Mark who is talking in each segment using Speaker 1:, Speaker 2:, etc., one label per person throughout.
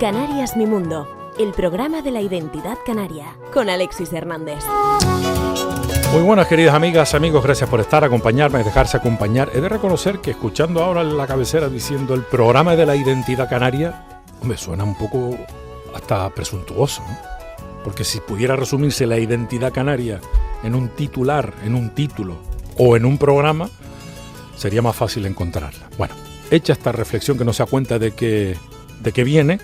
Speaker 1: Canarias Mi Mundo, el programa de la identidad canaria, con Alexis Hernández.
Speaker 2: Muy buenas, queridas amigas, amigos, gracias por acompañarme, dejarse acompañar. He de reconocer que escuchando ahora en la cabecera diciendo el programa de la identidad canaria, me suena un poco hasta presuntuoso, ¿no? Porque si pudiera resumirse la identidad canaria en un titular, en un título o en un programa, sería más fácil encontrarla. Bueno, hecha esta reflexión que no se da cuenta de que viene,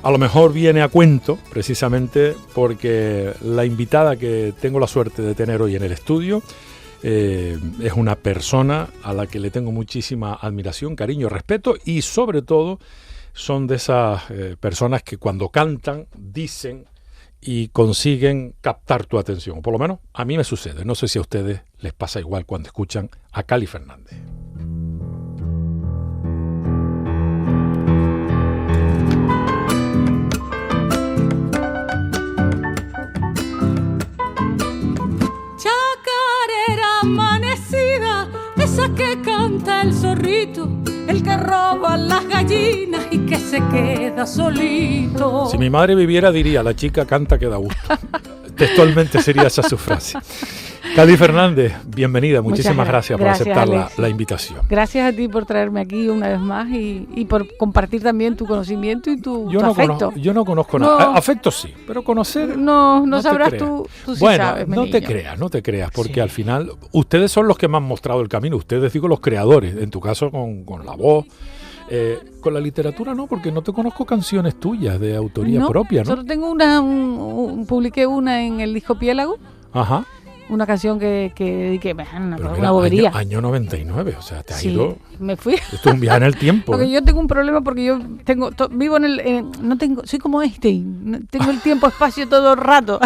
Speaker 2: a lo mejor viene a cuento precisamente porque la invitada que tengo la suerte de tener hoy en el estudio es una persona a la que le tengo muchísima admiración, cariño, respeto y sobre todo son de esas personas que cuando cantan dicen y consiguen captar tu atención, o por lo menos a mí me sucede. No sé si a ustedes les pasa igual cuando escuchan a Cali Fernández.
Speaker 3: Esa que canta el zorrito, el que roba las gallinas y que se queda solito.
Speaker 2: Si mi madre viviera diría, la chica canta que da gusto. Textualmente sería esa su frase. Cali Fernández, bienvenida, muchísimas gracias por aceptar la invitación.
Speaker 3: Gracias a ti por traerme aquí una vez más y por compartir también tu conocimiento y tu afecto.
Speaker 2: Yo no conozco nada, afecto sí, pero conocer
Speaker 3: no sabrás tú sí
Speaker 2: bueno,
Speaker 3: sabes,
Speaker 2: no te creas, porque sí. Al final ustedes son los que me han mostrado el camino, ustedes digo los creadores, en tu caso con la voz. Con la literatura no, porque no te conozco canciones tuyas de autoría propia, ¿no?
Speaker 3: Solo tengo publiqué una en el disco Piélago. Ajá. Una canción que dediqué, una bobería.
Speaker 2: Año 99, o sea, te has ido.
Speaker 3: Me fui.
Speaker 2: Esto es un viaje en el tiempo.
Speaker 3: Porque yo tengo un problema porque yo vivo soy como Einstein, tengo el tiempo-espacio todo el rato.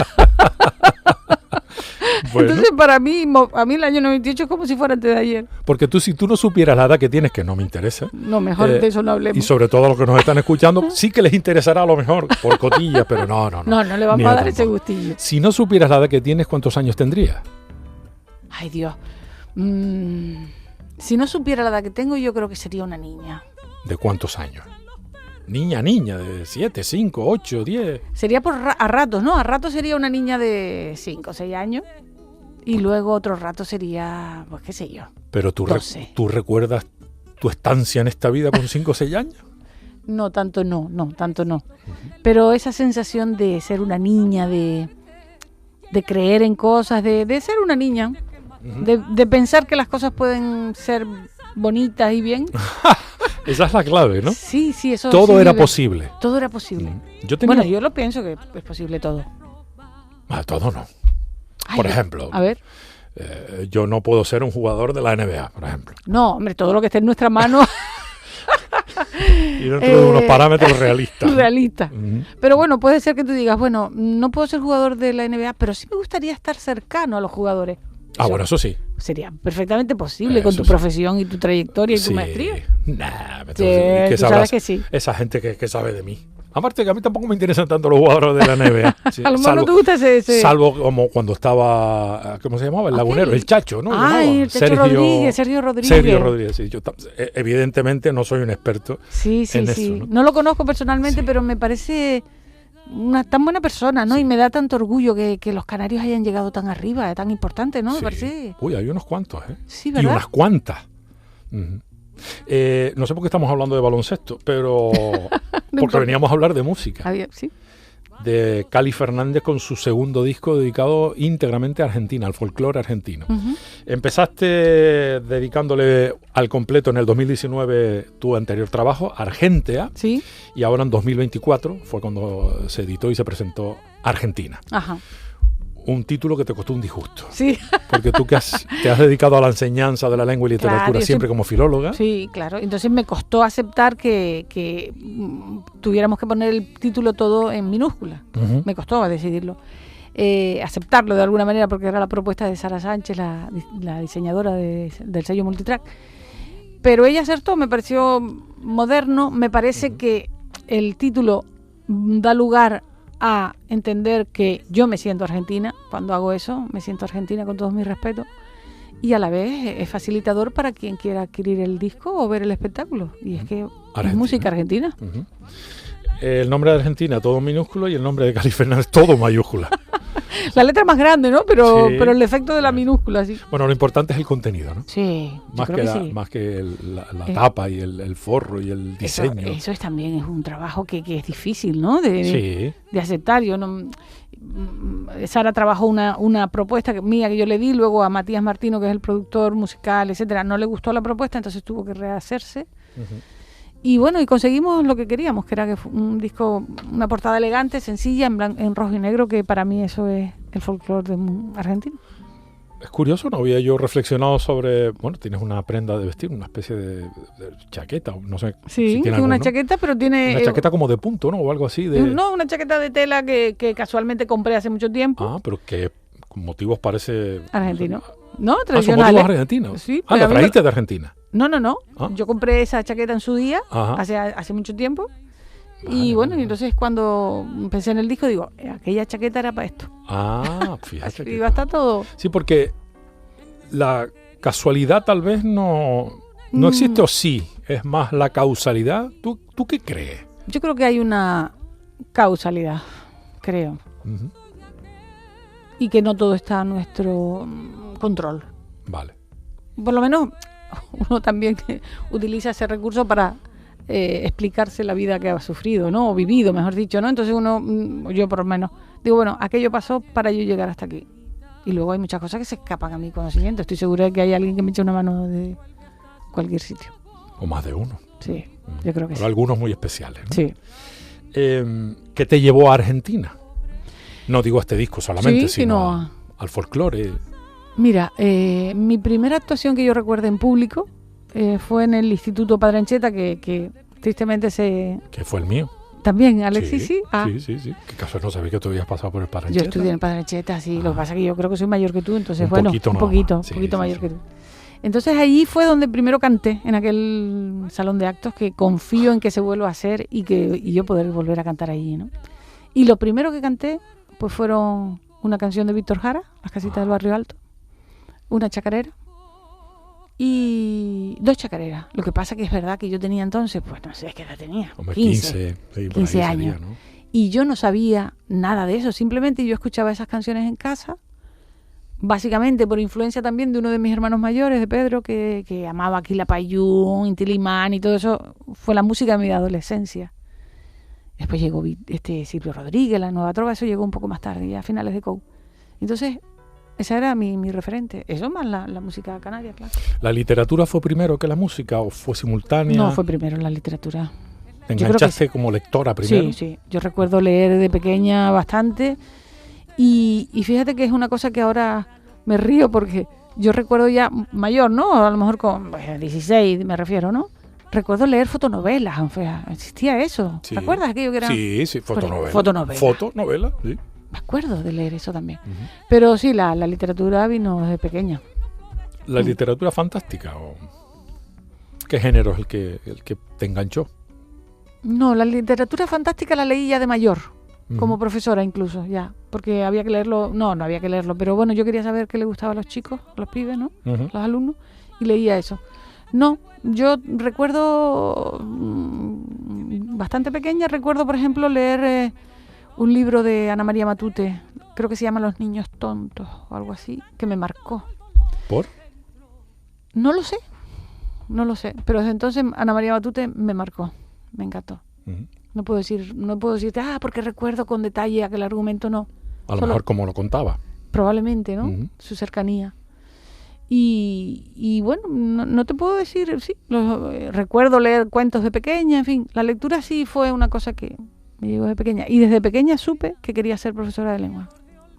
Speaker 3: Bueno. Entonces para mí, el año 98 es como si fuera antes de ayer.
Speaker 2: Porque si tú no supieras la edad que tienes, que no me interesa.
Speaker 3: No, mejor de eso no hablemos.
Speaker 2: Y sobre todo a los que nos están escuchando, sí que les interesará a lo mejor, por cotillas, pero no.
Speaker 3: No le vamos a dar ese gustillo.
Speaker 2: Si no supieras la edad que tienes, ¿cuántos años tendrías?
Speaker 3: Ay, Dios. Si no supiera la edad que tengo, yo creo que sería una niña.
Speaker 2: ¿De cuántos años? Niña, de 7, 5, 8, 10.
Speaker 3: Sería a ratos, ¿no? A ratos sería una niña de 5 o 6 años. Y luego otro rato sería, pues qué sé yo.
Speaker 2: Pero tú recuerdas tu estancia en esta vida con 5 o 6 años.
Speaker 3: No, tanto no. Uh-huh. Pero esa sensación de ser una niña, de creer en cosas, de ser una niña, uh-huh. de pensar que las cosas pueden ser bonitas y bien.
Speaker 2: Esa es la clave, ¿no?
Speaker 3: Sí, eso.
Speaker 2: Todo era posible.
Speaker 3: Todo era posible.
Speaker 2: Bueno,
Speaker 3: yo lo pienso que es posible todo.
Speaker 2: Todo no. Por ejemplo,
Speaker 3: a ver.
Speaker 2: Yo no puedo ser un jugador de la NBA, por ejemplo.
Speaker 3: No, hombre, todo lo que esté en nuestra mano.
Speaker 2: Y dentro de unos parámetros realistas.
Speaker 3: Uh-huh. Pero bueno, puede ser que tú digas, bueno, no puedo ser jugador de la NBA, pero sí me gustaría estar cercano a los jugadores.
Speaker 2: Bueno, eso sí.
Speaker 3: Sería perfectamente posible con tu profesión y tu trayectoria y tu maestría. Sabes que sí.
Speaker 2: Esa gente que sabe de mí. Aparte que a mí tampoco me interesan tanto los jugadores de la NBA.
Speaker 3: Sí, a lo mejor no te gusta ese...
Speaker 2: Salvo como cuando estaba, ¿cómo se llamaba? El lagunero, el Chacho, ¿no?
Speaker 3: El Chacho Sergio Rodríguez.
Speaker 2: Sí. Yo evidentemente no soy un experto en eso.
Speaker 3: No lo conozco personalmente, pero me parece una tan buena persona, ¿no? Sí. Y me da tanto orgullo que los canarios hayan llegado tan arriba, tan importante, ¿no? Sí. Me parece...
Speaker 2: Uy, hay unos cuantos, ¿eh?
Speaker 3: Sí, ¿verdad?
Speaker 2: Y unas cuantas. Uh-huh. No sé por qué estamos hablando de baloncesto, pero porque veníamos a hablar de música.
Speaker 3: Sí.
Speaker 2: De Cali Fernández con su segundo disco dedicado íntegramente a Argentina, al folclore argentino. Uh-huh. Empezaste dedicándole al completo en el 2019 tu anterior trabajo, Argentea,
Speaker 3: sí.
Speaker 2: Y ahora en 2024 fue cuando se editó y se presentó Argentina.
Speaker 3: Ajá.
Speaker 2: Un título que te costó un disgusto.
Speaker 3: Sí.
Speaker 2: Porque tú te has dedicado a la enseñanza de la lengua y literatura siempre como filóloga.
Speaker 3: Sí, claro. Entonces me costó aceptar que tuviéramos que poner el título todo en minúscula. Uh-huh. Me costó decidirlo. Aceptarlo de alguna manera porque era la propuesta de Sara Sánchez, la diseñadora del sello Multitrack. Pero ella acertó, me pareció moderno. Me parece que el título da lugar a entender que yo me siento argentina cuando hago eso, me siento argentina con todos mis respetos, y a la vez es facilitador para quien quiera adquirir el disco o ver el espectáculo. Y es que es música argentina.
Speaker 2: Uh-huh. El nombre de Argentina todo minúsculo y el nombre de Cali Fernández todo mayúscula.
Speaker 3: La letra más grande, ¿no? Pero el efecto de la minúscula, sí.
Speaker 2: Bueno, lo importante es el contenido, ¿no?
Speaker 3: Sí,
Speaker 2: Más que la tapa y el forro y el diseño.
Speaker 3: Eso es también es un trabajo que es difícil, ¿no? De aceptar. Yo no... Sara trabajó una propuesta mía que yo le di, luego a Matías Martino, que es el productor musical, etcétera. No le gustó la propuesta, entonces tuvo que rehacerse. Uh-huh. Y bueno, y conseguimos lo que queríamos, que era que un disco, una portada elegante, sencilla, en rojo y negro, que para mí eso es el folclore argentino.
Speaker 2: Es curioso, no había yo reflexionado sobre, bueno, tienes una prenda de vestir, una especie de chaqueta, no sé.
Speaker 3: Sí, si tiene una chaqueta, pero tiene...
Speaker 2: Una chaqueta como de punto, ¿no? O algo así.
Speaker 3: No, una chaqueta de tela que casualmente compré hace mucho tiempo.
Speaker 2: Ah, pero que con motivos parece...
Speaker 3: Argentino. No,
Speaker 2: tradicionales. ¿Son motivos argentinos?
Speaker 3: Sí.
Speaker 2: ¿La trajiste de Argentina?
Speaker 3: No. ¿Ah? Yo compré esa chaqueta en su día, hace mucho tiempo. Y bueno, y entonces cuando pensé en el disco, digo, aquella chaqueta era para esto.
Speaker 2: Ah, fíjate.
Speaker 3: Y va a estar todo.
Speaker 2: Sí, porque la casualidad tal vez no existe, o sí, es más la causalidad. ¿Tú qué crees?
Speaker 3: Yo creo que hay una causalidad, creo. Uh-huh. Y que no todo está a nuestro control.
Speaker 2: Vale.
Speaker 3: Por lo menos uno también utiliza ese recurso para explicarse la vida que ha sufrido, ¿no? O vivido, mejor dicho, ¿no? Entonces yo por lo menos, digo, bueno, aquello pasó para yo llegar hasta aquí. Y luego hay muchas cosas que se escapan a mi conocimiento. Estoy segura de que hay alguien que me eche una mano de cualquier sitio.
Speaker 2: O más de uno.
Speaker 3: Sí, yo creo que
Speaker 2: pero
Speaker 3: sí.
Speaker 2: Algunos muy especiales, ¿no?
Speaker 3: Sí.
Speaker 2: ¿Qué te llevó a Argentina? No digo a este disco solamente, sino al folclore.
Speaker 3: Mira, mi primera actuación que yo recuerdo en público fue en el Instituto Padre Ancheta, que tristemente que
Speaker 2: fue el mío.
Speaker 3: También, Alexis, sí.
Speaker 2: Sí. ¿Qué caso no sabía que tú habías pasado por el Padre
Speaker 3: Yo
Speaker 2: Ancheta?
Speaker 3: estudié en el Padre Ancheta, sí. Lo que pasa es que yo creo que soy mayor que tú, entonces,
Speaker 2: un
Speaker 3: poquito mayor que tú. Entonces allí fue donde primero canté, en aquel salón de actos, que confío en que se vuelva a hacer y yo poder volver a cantar allí, ¿no? Y lo primero que canté, pues fueron una canción de Víctor Jara, Las Casitas del Barrio Alto, una chacarera y 2 chacareras. Lo que pasa que es verdad que yo tenía entonces, pues no sé qué edad tenía, 15 años. Sería, ¿no? Y yo no sabía nada de eso, simplemente yo escuchaba esas canciones en casa, básicamente por influencia también de uno de mis hermanos mayores, de Pedro, que amaba Quilapayún, Inti Illimani y todo eso. Fue la música de mi adolescencia. Después llegó Silvio Rodríguez, la Nueva Trova, eso llegó un poco más tarde, ya a finales de COU. Entonces, esa era mi referente. Eso más la música canaria, claro.
Speaker 2: ¿La literatura fue primero que la música o fue simultánea?
Speaker 3: No, fue primero la literatura.
Speaker 2: ¿Te enganchaste como lectora primero?
Speaker 3: Sí. Yo recuerdo leer de pequeña bastante. Y fíjate que es una cosa que ahora me río porque yo recuerdo ya mayor, ¿no? A lo mejor con 16 me refiero, ¿no? Recuerdo leer fotonovelas, existía eso.
Speaker 2: Sí.
Speaker 3: ¿Te acuerdas aquello que era?
Speaker 2: Sí, fotonovela. Fotonovela, sí.
Speaker 3: Me acuerdo de leer eso también. Uh-huh. Pero sí, la literatura vino desde pequeña.
Speaker 2: ¿La literatura fantástica o qué género es el que te enganchó?
Speaker 3: No, la literatura fantástica la leí ya de mayor. Como profesora incluso, ya, porque había que leerlo, no había que leerlo, pero bueno, yo quería saber qué le gustaba a los chicos, a los pibes, ¿no? Los alumnos, y leía eso. No, yo recuerdo, bastante pequeña, recuerdo, por ejemplo, leer un libro de Ana María Matute, creo que se llama Los niños tontos, o algo así, que me marcó.
Speaker 2: ¿Por?
Speaker 3: No lo sé, pero desde entonces Ana María Matute me marcó, me encantó. No puedo decirte, porque recuerdo con detalle aquel argumento, no.
Speaker 2: A lo mejor como lo contaba.
Speaker 3: Probablemente, ¿no? Su cercanía. Y bueno, no te puedo decir, sí, recuerdo leer cuentos de pequeña, en fin. La lectura sí fue una cosa que me llegó de pequeña. Y desde pequeña supe que quería ser profesora de lengua,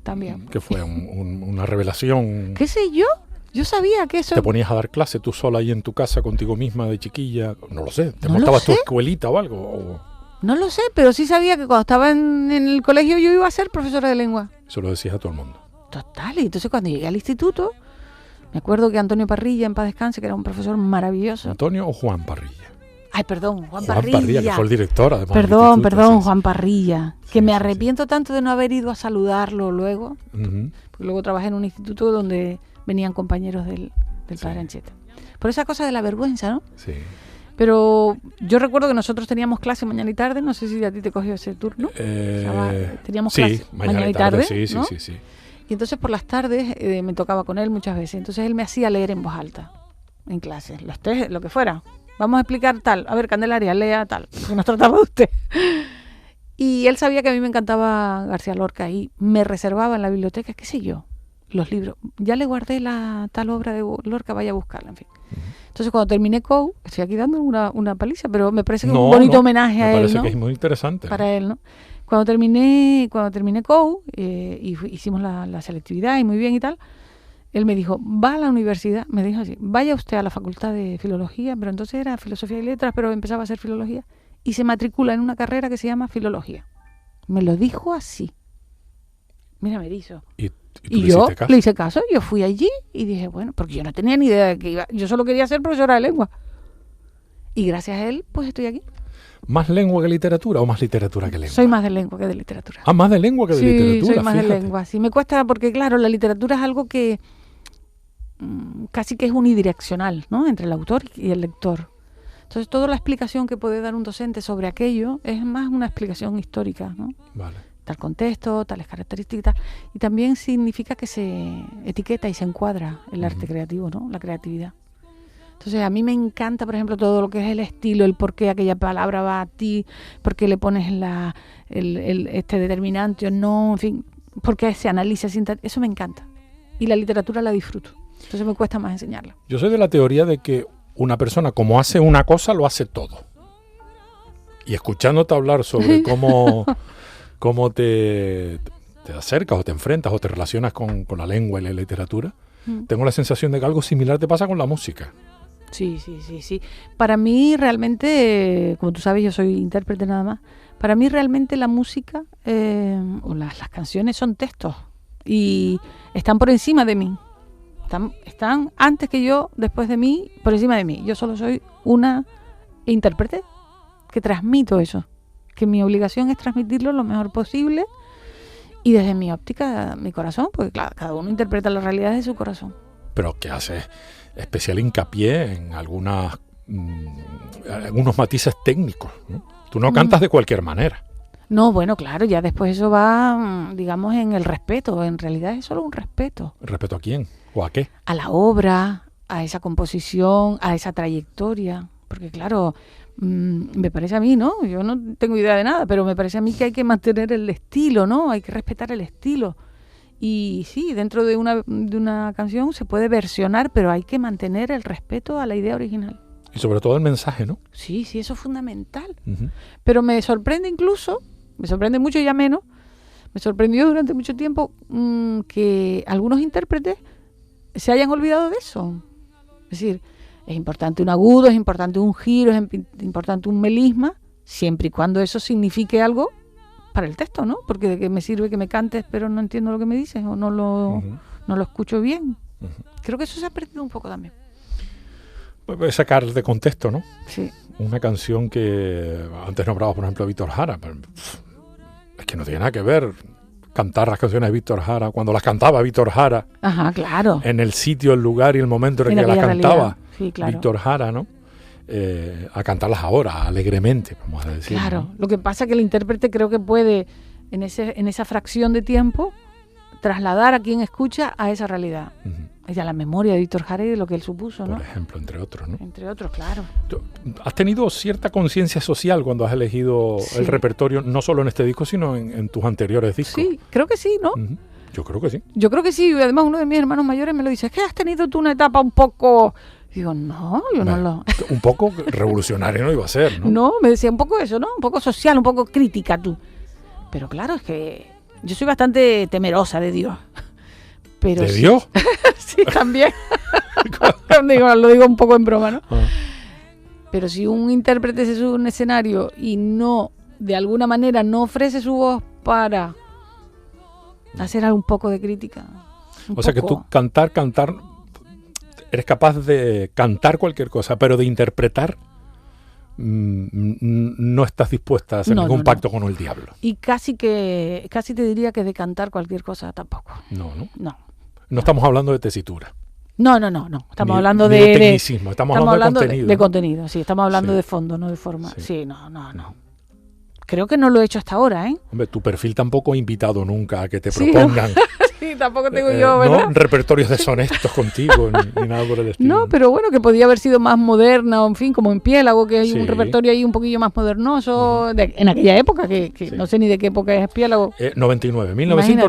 Speaker 3: también.
Speaker 2: Que fue una revelación.
Speaker 3: ¿Qué sé yo? Yo sabía que eso...
Speaker 2: ¿Te ponías a dar clase tú sola ahí en tu casa contigo misma de chiquilla? No lo sé. ¿Te montabas tu escuelita o algo?
Speaker 3: No lo sé, pero sí sabía que cuando estaba en el colegio yo iba a ser profesora de lengua.
Speaker 2: Eso lo decías a todo el mundo.
Speaker 3: Total, y entonces cuando llegué al instituto, me acuerdo que Antonio Parrilla, en paz descanse, que era un profesor maravilloso.
Speaker 2: ¿Antonio o Juan Parrilla?
Speaker 3: Ay, perdón, Juan
Speaker 2: Parrilla, que fue el director, además.
Speaker 3: Perdón,
Speaker 2: sí,
Speaker 3: Juan Parrilla. Que me arrepiento tanto de no haber ido a saludarlo luego. Porque luego trabajé en un instituto donde venían compañeros del padre Ancheta. Por esa cosa de la vergüenza, ¿no?
Speaker 2: Sí.
Speaker 3: Pero yo recuerdo que nosotros teníamos clase mañana y tarde. No sé si a ti te cogió ese turno. Teníamos clase mañana y tarde,
Speaker 2: sí,
Speaker 3: ¿no?
Speaker 2: sí.
Speaker 3: Y entonces por las tardes me tocaba con él muchas veces. Entonces él me hacía leer en voz alta en clase, lo que fuera. Vamos a explicar tal. A ver, Candelaria, lea tal. Que nos trataba de usted. Y él sabía que a mí me encantaba García Lorca y me reservaba en la biblioteca, qué sé yo, los libros. Ya le guardé la tal obra de Lorca, vaya a buscarla, en fin. Entonces cuando terminé COU, estoy aquí dando una paliza, pero me parece que es un bonito homenaje a él, ¿no? Me parece
Speaker 2: que es muy interesante.
Speaker 3: Para él, ¿no? Cuando terminé COU, hicimos la selectividad y muy bien y tal, él me dijo, va a la universidad, me dijo así, vaya usted a la facultad de filología, pero entonces era filosofía y letras, pero empezaba a hacer filología, y se matricula en una carrera que se llama filología. Me lo dijo así. Mira, me hizo.
Speaker 2: ¿Y
Speaker 3: yo le hice caso, yo fui allí y dije, bueno, porque yo no tenía ni idea de que iba, yo solo quería ser profesora de lengua. Y gracias a él, pues estoy aquí.
Speaker 2: ¿Más lengua que literatura o más literatura que lengua?
Speaker 3: Soy más de lengua que de literatura.
Speaker 2: Ah, más de lengua que de literatura.
Speaker 3: Sí, soy más de lengua. Sí, me cuesta porque, claro, la literatura es algo que casi que es unidireccional, ¿no? Entre el autor y el lector. Entonces, toda la explicación que puede dar un docente sobre aquello es más una explicación histórica, ¿no?
Speaker 2: Vale.
Speaker 3: Tal contexto, tales características, y también significa que se etiqueta y se encuadra el arte creativo, ¿no? La creatividad. Entonces, a mí me encanta, por ejemplo, todo lo que es el estilo, el por qué aquella palabra va a ti, por qué le pones este determinante o no, en fin, por qué se analiza, eso me encanta. Y la literatura la disfruto. Entonces me cuesta más enseñarla.
Speaker 2: Yo soy de la teoría de que una persona, como hace una cosa, lo hace todo. Y escuchándote hablar sobre cómo te acercas o te enfrentas o te relacionas con la lengua y la literatura, tengo la sensación de que algo similar te pasa con la música.
Speaker 3: Sí. Para mí realmente, como tú sabes, yo soy intérprete nada más. Para mí realmente la música o las canciones son textos y están por encima de mí. Están antes que yo, después de mí, por encima de mí. Yo solo soy una intérprete que transmito eso. Que mi obligación es transmitirlo lo mejor posible y desde mi óptica, mi corazón, porque claro, cada uno interpreta la realidad de su corazón.
Speaker 2: Pero que hace especial hincapié en algunos matices técnicos, ¿no? Tú no cantas de cualquier manera.
Speaker 3: No, bueno, claro, ya después eso va, digamos, en el respeto. En realidad es solo un respeto.
Speaker 2: ¿Respeto a quién? ¿O a qué?
Speaker 3: A la obra, a esa composición, a esa trayectoria. Porque claro, me parece a mí, ¿no? Yo no tengo idea de nada, pero me parece a mí que hay que mantener el estilo, ¿no? Hay que respetar el estilo. Y sí, dentro de una canción se puede versionar, pero hay que mantener el respeto a la idea original.
Speaker 2: Y sobre todo el mensaje, ¿no?
Speaker 3: Sí, eso es fundamental. Pero me sorprende incluso, me sorprende mucho ya menos, me sorprendió durante mucho tiempo que algunos intérpretes se hayan olvidado de eso. Es decir, es importante un agudo, es importante un giro, es importante un melisma, siempre y cuando eso signifique algo para el texto, ¿no? Porque de qué me sirve que me cantes pero no entiendo lo que me dices o no lo escucho bien. Creo que eso se ha perdido un poco también.
Speaker 2: Pues sacar de contexto, ¿no?
Speaker 3: Sí.
Speaker 2: Una canción que antes nombraba, por ejemplo, a Víctor Jara. Pero, es que no tiene nada que ver cantar las canciones de Víctor Jara cuando las cantaba Víctor Jara.
Speaker 3: Ajá, claro.
Speaker 2: En el sitio, el lugar y el momento en el que las cantaba Víctor Jara, ¿no? A cantarlas ahora, alegremente, vamos a decir.
Speaker 3: Claro,
Speaker 2: ¿no?
Speaker 3: Lo que pasa es que el intérprete creo que puede, en esa fracción de tiempo, trasladar a quien escucha a esa realidad. Es ya la memoria de Víctor Jara y de lo que él supuso, ¿no?
Speaker 2: Por ejemplo, entre otros, ¿no?
Speaker 3: Entre otros, claro.
Speaker 2: ¿Has tenido cierta conciencia social cuando has elegido el repertorio, no solo en este disco, sino en tus anteriores discos?
Speaker 3: Sí, creo que sí, ¿no?
Speaker 2: Yo creo que sí.
Speaker 3: Yo creo que sí. Además, uno de mis hermanos mayores me lo dice, es que has tenido tú una etapa un poco... Digo, no, yo no lo...
Speaker 2: Un poco revolucionario no iba a ser, ¿no?
Speaker 3: No, me decía un poco eso, ¿no? Un poco social, un poco crítica tú. Pero claro, es que yo soy bastante temerosa de Dios. Pero
Speaker 2: ¿De Dios?
Speaker 3: Sí, también. Lo digo un poco en broma, ¿no? Pero si un intérprete se sube a un escenario y no, de alguna manera, no ofrece su voz para hacer un poco de crítica.
Speaker 2: O sea que tú cantar, eres capaz de cantar cualquier cosa, pero de interpretar no estás dispuesta a hacer ningún pacto con el diablo.
Speaker 3: Y casi te diría que de cantar cualquier cosa tampoco.
Speaker 2: No.
Speaker 3: No
Speaker 2: Estamos hablando de tesitura.
Speaker 3: No. Estamos hablando
Speaker 2: de
Speaker 3: de
Speaker 2: tecnicismo. Estamos hablando de contenido.
Speaker 3: De contenido, sí. Estamos hablando de fondo, no de forma. Sí, no. Creo que no lo he hecho hasta ahora, ¿eh?
Speaker 2: Hombre, tu perfil tampoco ha invitado nunca a que te propongan.
Speaker 3: Sí, tampoco tengo yo, ¿verdad?
Speaker 2: No, repertorios deshonestos contigo, ni nada por el estilo.
Speaker 3: No, pero bueno, que podía haber sido más moderna, o en fin, como en Piélago, que hay un repertorio ahí un poquillo más modernoso, en aquella época, que no sé ni de qué época es Piélago. 1999.
Speaker 2: Imagínate.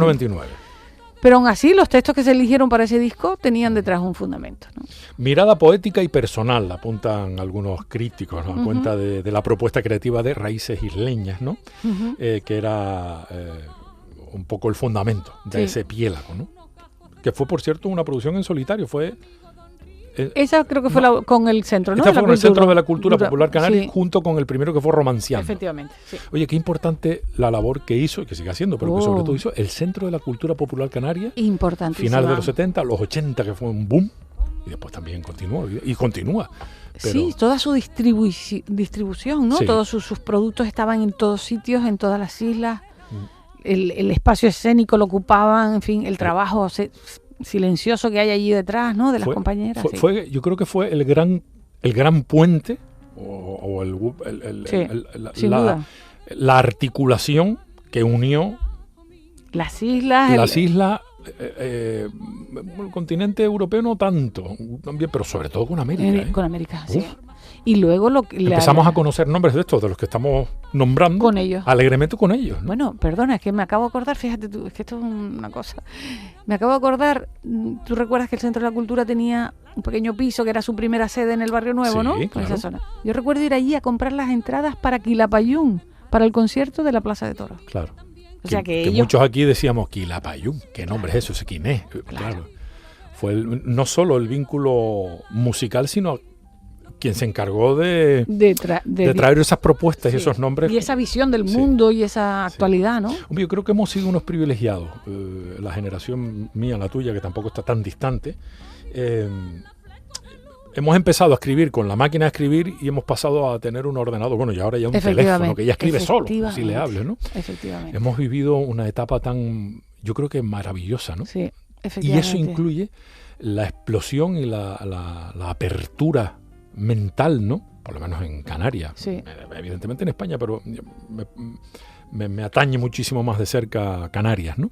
Speaker 3: Pero aún así, los textos que se eligieron para ese disco tenían detrás un fundamento, ¿no?
Speaker 2: Mirada poética y personal, apuntan algunos críticos, ¿no? A cuenta de la propuesta creativa de Raíces Isleñas, ¿no? Que era un poco el fundamento de ese Piélago, ¿no? Que fue, por cierto, una producción en solitario.
Speaker 3: Esa creo que fue con el Centro, ¿no?
Speaker 2: Esta fue con el Centro de la Cultura Popular Canaria, junto con el primero que fue Romanciando.
Speaker 3: Efectivamente, sí.
Speaker 2: Oye, qué importante la labor que hizo, y que sigue haciendo, pero que sobre todo hizo el Centro de la Cultura Popular Canaria.
Speaker 3: Importantísimo.
Speaker 2: Finales de los 70, los 80, que fue un boom, y después también continuó, y continúa. Pero...
Speaker 3: Sí, toda su distribución, ¿no? Todos sus productos estaban en todos sitios, en todas las islas. El espacio escénico lo ocupaban, en fin, el trabajo silencioso que hay allí detrás, ¿no? De las compañeras.
Speaker 2: Yo creo que fue el gran puente la articulación que unió
Speaker 3: las islas,
Speaker 2: el continente europeo no tanto, también, pero sobre todo con América.
Speaker 3: Con América, sí. Y luego
Speaker 2: empezamos a conocer nombres de estos, de los que estamos nombrando.
Speaker 3: Con ellos.
Speaker 2: Alegremente con ellos, ¿no?
Speaker 3: Bueno, perdona, es que me acabo de acordar, fíjate tú, es que esto es una cosa. Me acabo de acordar, tú recuerdas que el Centro de la Cultura tenía un pequeño piso que era su primera sede en el Barrio Nuevo, ¿no?
Speaker 2: Claro.
Speaker 3: En esa zona. Yo recuerdo ir allí a comprar las entradas para Quilapayún, para el concierto de la Plaza de Toros.
Speaker 2: Claro.
Speaker 3: O sea que ellos...
Speaker 2: muchos aquí decíamos Quilapayún, ¿qué nombre es eso? ¿Ese quién es? Claro. Fue no solo el vínculo musical, sino quien se encargó de traer esas propuestas y esos nombres.
Speaker 3: Y esa visión del mundo y esa actualidad, ¿no?
Speaker 2: Hombre, yo creo que hemos sido unos privilegiados. La generación mía, la tuya, que tampoco está tan distante. Hemos empezado a escribir con la máquina de escribir y hemos pasado a tener un ordenador. Bueno, y ahora ya un teléfono que ya escribe solo, si le hables, ¿no?
Speaker 3: Efectivamente.
Speaker 2: Hemos vivido una etapa tan, yo creo que maravillosa, ¿no?
Speaker 3: Sí, efectivamente.
Speaker 2: Y eso incluye la explosión y la apertura mental, ¿no? Por lo menos en Canarias, evidentemente en España, pero me atañe muchísimo más de cerca Canarias, ¿no?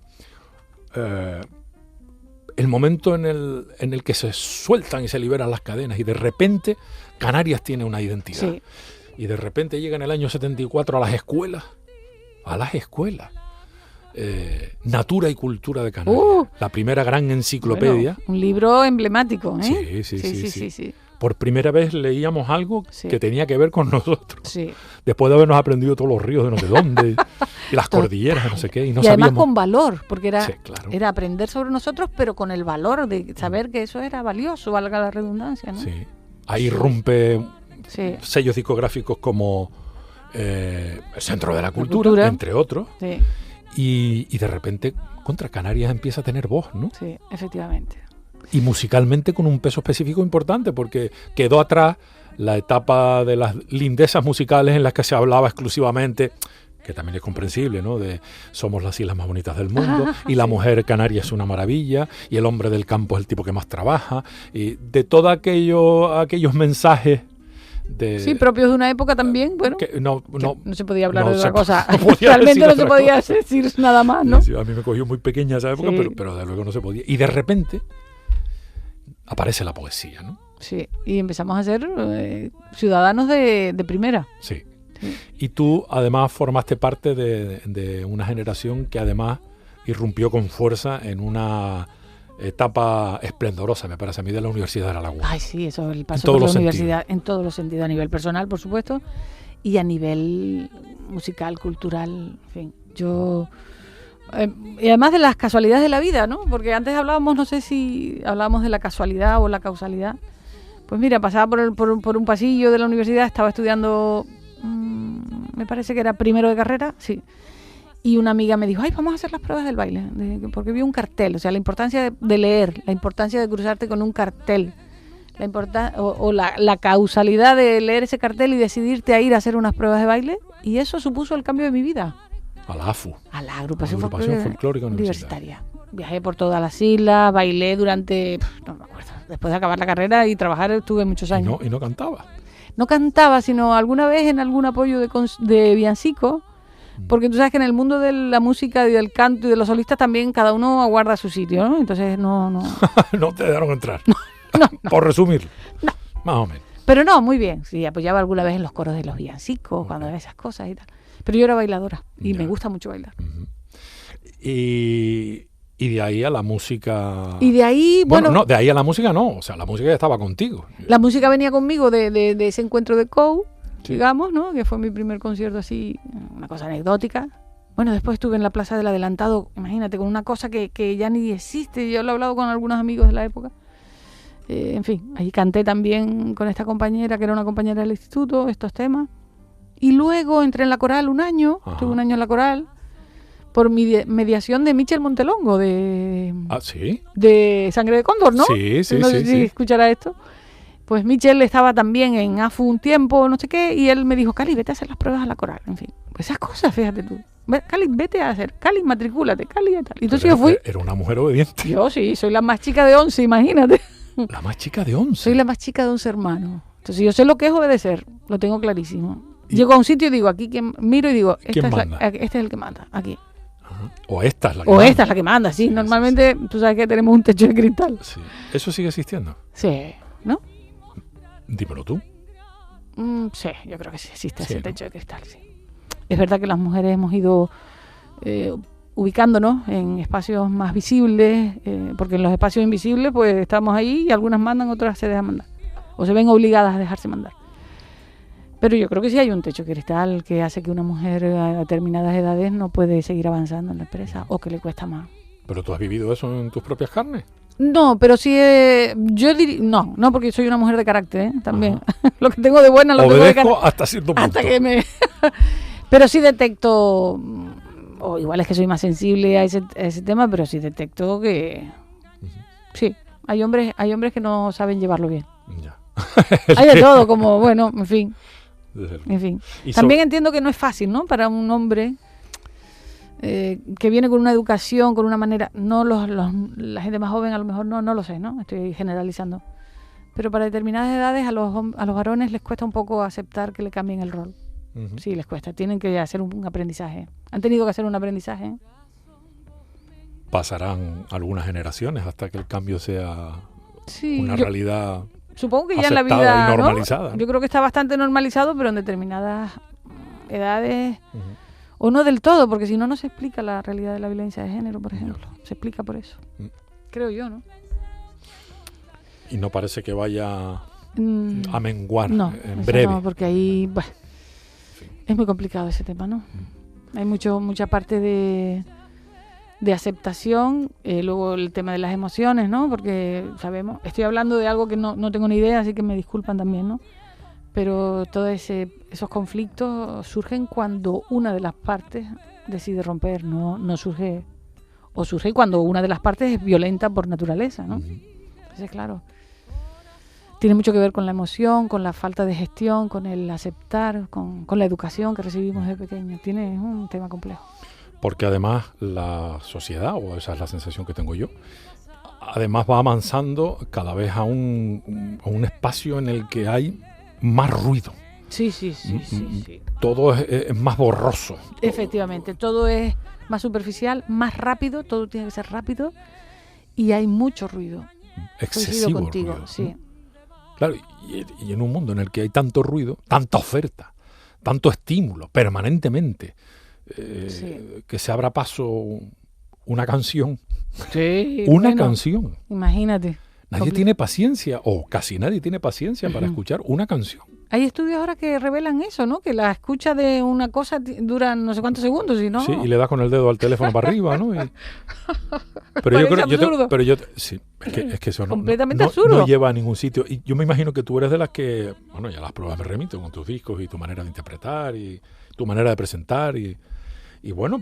Speaker 2: El momento en el que se sueltan y se liberan las cadenas y de repente Canarias tiene una identidad. Y de repente llega en el año 74 a las escuelas. Natura y Cultura de Canarias, la primera gran enciclopedia.
Speaker 3: Bueno, un libro emblemático, ¿eh?
Speaker 2: Sí. Por primera vez leíamos algo que tenía que ver con nosotros.
Speaker 3: Sí.
Speaker 2: Después de habernos aprendido todos los ríos de no sé dónde, y las cordilleras, no sé qué, y no
Speaker 3: y además
Speaker 2: sabíamos.
Speaker 3: Con valor, porque era aprender sobre nosotros, pero con el valor de saber que eso era valioso, valga la redundancia, ¿no?
Speaker 2: Sí. Ahí irrumpe sellos discográficos como el Centro de la Cultura, entre otros.
Speaker 3: Sí.
Speaker 2: Y de repente contra Canarias empieza a tener voz, ¿no?
Speaker 3: Sí, efectivamente.
Speaker 2: Y musicalmente con un peso específico importante, porque quedó atrás la etapa de las lindezas musicales en las que se hablaba exclusivamente, que también es comprensible, ¿no? De somos las islas más bonitas del mundo, y la mujer canaria es una maravilla, y el hombre del campo es el tipo que más trabaja, y de todos aquellos mensajes
Speaker 3: propios de una época también, bueno,
Speaker 2: que no
Speaker 3: se podía hablar de otra cosa.
Speaker 2: No
Speaker 3: realmente no se podía decir nada más, ¿no?
Speaker 2: Sí, a mí me cogió muy pequeña esa época, pero de luego no se podía. Y de repente aparece la poesía, ¿no?
Speaker 3: Sí, y empezamos a ser ciudadanos de primera.
Speaker 2: Sí. Y tú además formaste parte de una generación que además irrumpió con fuerza en una etapa esplendorosa, me parece a mí, de la Universidad de La Laguna.
Speaker 3: Ay, sí, eso, el paso por la universidad, en todos los sentidos, a nivel personal, por supuesto, y a nivel musical, cultural, en fin. Yo... y además de las casualidades de la vida, ¿no? Porque antes hablábamos, no sé si hablábamos de la casualidad o la causalidad. Pues mira, pasaba por un pasillo de la universidad, estaba estudiando, me parece que era primero de carrera, sí. Y una amiga me dijo, ay, vamos a hacer las pruebas del baile, porque vio un cartel, o sea, la importancia de leer, la importancia de cruzarte con un cartel, la causalidad de leer ese cartel y decidirte a ir a hacer unas pruebas de baile, y eso supuso el cambio de mi vida.
Speaker 2: A la AFU.
Speaker 3: A la Agrupación
Speaker 2: Folclórica
Speaker 3: Universitaria. Viajé por todas las islas, bailé durante, no me acuerdo, después de acabar la carrera y trabajar estuve muchos años.
Speaker 2: ¿Y no cantaba?
Speaker 3: No cantaba, sino alguna vez en algún apoyo de villancico, porque tú sabes que en el mundo de la música y del canto y de los solistas también cada uno aguarda su sitio, ¿no? Entonces no...
Speaker 2: No te dejaron entrar.
Speaker 3: No.
Speaker 2: Por resumir.
Speaker 3: No.
Speaker 2: Más o menos.
Speaker 3: Pero no, muy bien. Sí, apoyaba alguna vez en los coros de los villancicos, cuando había esas cosas y tal. Pero yo era bailadora y me gusta mucho bailar.
Speaker 2: Uh-huh. Y de ahí a la música...
Speaker 3: Y de ahí, bueno...
Speaker 2: No, de ahí a la música no. O sea, la música ya estaba contigo.
Speaker 3: La música venía conmigo de ese encuentro de COU, digamos, ¿no? Que fue mi primer concierto así, una cosa anecdótica. Bueno, después estuve en la Plaza del Adelantado, imagínate, con una cosa que ya ni existe. Yo lo he hablado con algunos amigos de la época. En fin, ahí canté también con esta compañera, que era una compañera del instituto, estos temas. Y luego entré en la coral un año, estuve un año en la coral, por mediación de Michel Montelongo, de Sangre de Cóndor, ¿no?
Speaker 2: Sí.
Speaker 3: No sé si escuchará esto. Pues Michel estaba también en AFU un tiempo, no sé qué, y él me dijo, Cali, vete a hacer las pruebas a la coral. En fin, pues esas cosas, fíjate tú. Cali, vete a hacer, Cali, matricúlate, Cali y tal. Y entonces yo fui.
Speaker 2: Era una mujer obediente.
Speaker 3: Yo sí, soy la más chica de 11, imagínate.
Speaker 2: La más chica de 11.
Speaker 3: Soy la más chica de 11 hermanos. Entonces yo sé lo que es obedecer, lo tengo clarísimo. Llego a un sitio y digo, aquí miro y digo, este es el que manda, aquí.
Speaker 2: Ajá. O esta es la que
Speaker 3: manda.
Speaker 2: Esta
Speaker 3: es la que manda, sí. Normalmente tú sabes que tenemos un techo de cristal.
Speaker 2: Sí. ¿Eso sigue existiendo?
Speaker 3: Sí, ¿no?
Speaker 2: Dímelo tú.
Speaker 3: Sí, yo creo que sí existe ese techo de cristal, sí. Es verdad que las mujeres hemos ido ubicándonos en espacios más visibles, porque en los espacios invisibles pues estamos ahí y algunas mandan, otras se dejan mandar. O se ven obligadas a dejarse mandar. Pero yo creo que sí hay un techo de cristal que hace que una mujer a determinadas edades no puede seguir avanzando en la empresa o que le cuesta más.
Speaker 2: ¿Pero tú has vivido eso en tus propias carnes?
Speaker 3: No, pero sí, yo diría, no, porque soy una mujer de carácter, también. Lo que tengo de buena lo tengo de carácter.
Speaker 2: Hasta cierto punto.
Speaker 3: Pero sí detecto, o igual es que soy más sensible a ese tema, pero sí detecto que sí, hay hombres que no saben llevarlo bien.
Speaker 2: Ya.
Speaker 3: Hay de todo, como, bueno, en fin. También entiendo que no es fácil, ¿no? Para un hombre que viene con una educación, con una manera, no la gente más joven a lo mejor no lo sé, ¿no? Estoy generalizando. Pero para determinadas edades a los varones les cuesta un poco aceptar que le cambien el rol. Uh-huh. Sí, les cuesta. Tienen que hacer un aprendizaje. Han tenido que hacer un aprendizaje.
Speaker 2: Pasarán algunas generaciones hasta que el cambio sea una realidad.
Speaker 3: Supongo que ya en la vida,
Speaker 2: y normalizada,
Speaker 3: ¿no? Yo creo que está bastante normalizado, pero en determinadas edades, o no del todo, porque si no, no se explica la realidad de la violencia de género, por ejemplo. Se explica por eso. Creo yo, ¿no?
Speaker 2: Y no parece que vaya a menguar en breve.
Speaker 3: No, porque ahí, es muy complicado ese tema, ¿no? Hay mucha parte de aceptación, luego el tema de las emociones, ¿no? Porque sabemos, estoy hablando de algo que no tengo ni idea, así que me disculpan también, ¿no? Pero todos esos conflictos surgen cuando una de las partes decide romper, no surge, o surge cuando una de las partes es violenta por naturaleza, ¿no? Entonces, claro, tiene mucho que ver con la emoción, con la falta de gestión, con el aceptar, con la educación que recibimos de pequeños. Es un tema complejo.
Speaker 2: Porque además la sociedad, o esa es la sensación que tengo yo, además va avanzando cada vez a un espacio en el que hay más ruido.
Speaker 3: Sí.
Speaker 2: Todo es más borroso.
Speaker 3: Efectivamente, todo es más superficial, más rápido, todo tiene que ser rápido y hay mucho ruido.
Speaker 2: Excesivo
Speaker 3: contigo,
Speaker 2: ruido.
Speaker 3: Sí.
Speaker 2: Claro, y en un mundo en el que hay tanto ruido, tanta oferta, tanto estímulo permanentemente, que se abra paso una canción.
Speaker 3: Sí,
Speaker 2: Canción.
Speaker 3: Imagínate.
Speaker 2: Nadie tiene paciencia, o casi nadie tiene paciencia para escuchar una canción.
Speaker 3: Hay estudios ahora que revelan eso, ¿no? Que la escucha de una cosa dura no sé cuántos segundos, y no.
Speaker 2: Sí, y le das con el dedo al teléfono para arriba, ¿no? Pero yo creo, sí, es que eso
Speaker 3: completamente absurdo.
Speaker 2: No lleva a ningún sitio. Y yo me imagino que tú eres de las que, bueno, ya las pruebas me remito con tus discos y tu manera de interpretar y tu manera de presentar y bueno,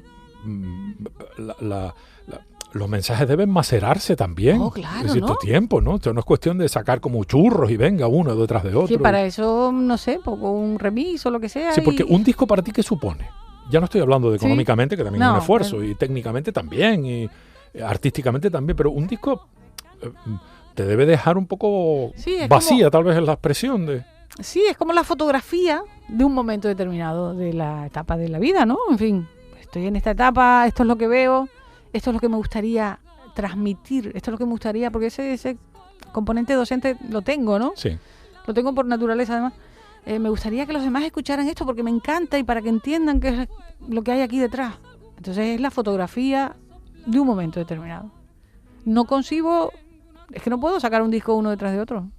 Speaker 2: los mensajes deben macerarse también.
Speaker 3: Oh, claro,
Speaker 2: es cierto
Speaker 3: ¿no?
Speaker 2: tiempo, ¿no? Esto no es cuestión de sacar como churros y venga uno detrás de otro.
Speaker 3: Que para eso, no sé, poco un remix o lo que sea.
Speaker 2: Sí, porque un disco para ti, ¿qué supone? Ya no estoy hablando de económicamente, que también es un esfuerzo, y técnicamente también, y artísticamente también, pero un disco te debe dejar un poco vacía, tal vez, en la expresión de...
Speaker 3: Sí, es como la fotografía de un momento determinado de la etapa de la vida, ¿no? En fin, estoy en esta etapa, esto es lo que veo, esto es lo que me gustaría transmitir, esto es lo que me gustaría, porque ese componente docente lo tengo, ¿no?
Speaker 2: Sí.
Speaker 3: Lo tengo por naturaleza, además. Me gustaría que los demás escucharan esto porque me encanta y para que entiendan qué es lo que hay aquí detrás. Entonces es la fotografía de un momento determinado. No concibo, es que no puedo sacar un disco uno detrás de otro.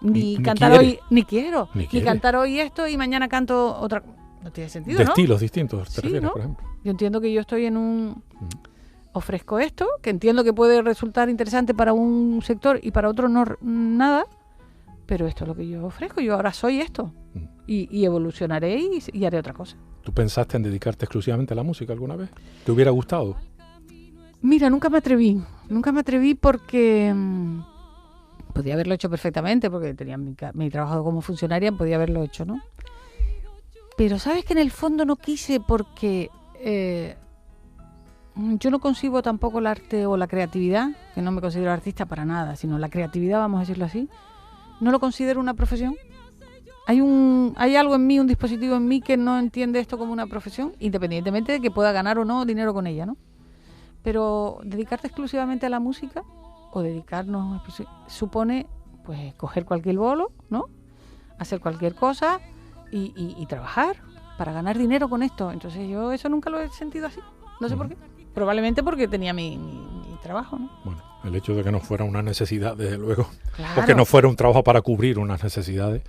Speaker 3: Ni cantar hoy, ni quiero. Ni cantar hoy esto y mañana canto otra. No tiene sentido,
Speaker 2: de
Speaker 3: ¿no?
Speaker 2: Estilos distintos, te
Speaker 3: sí,
Speaker 2: refieres,
Speaker 3: ¿no?
Speaker 2: por ejemplo.
Speaker 3: Yo entiendo que yo estoy en un... Ofrezco esto, que entiendo que puede resultar interesante para un sector y para otro no nada, pero esto es lo que yo ofrezco. Yo ahora soy esto y evolucionaré y haré otra cosa.
Speaker 2: ¿Tú pensaste en dedicarte exclusivamente a la música alguna vez? ¿Te hubiera gustado?
Speaker 3: Mira, nunca me atreví porque podía haberlo hecho perfectamente, porque tenía mi trabajo como funcionaria, podía haberlo hecho, ¿no? Pero sabes que en el fondo no quise porque yo no concibo tampoco el arte o la creatividad, que no me considero artista para nada, sino la creatividad, vamos a decirlo así, no lo considero una profesión. Hay algo en mí, un dispositivo en mí que no entiende esto como una profesión, independientemente de que pueda ganar o no dinero con ella, ¿no? Pero dedicarte exclusivamente a la música o dedicarnos supone pues coger cualquier bolo, ¿no? Hacer cualquier cosa y trabajar para ganar dinero con esto. Entonces yo eso nunca lo he sentido así. No sé por qué. Probablemente porque tenía mi trabajo, ¿no?
Speaker 2: Bueno, el hecho de que no fuera una necesidad, desde luego,
Speaker 3: claro.
Speaker 2: o que no fuera un trabajo para cubrir unas necesidades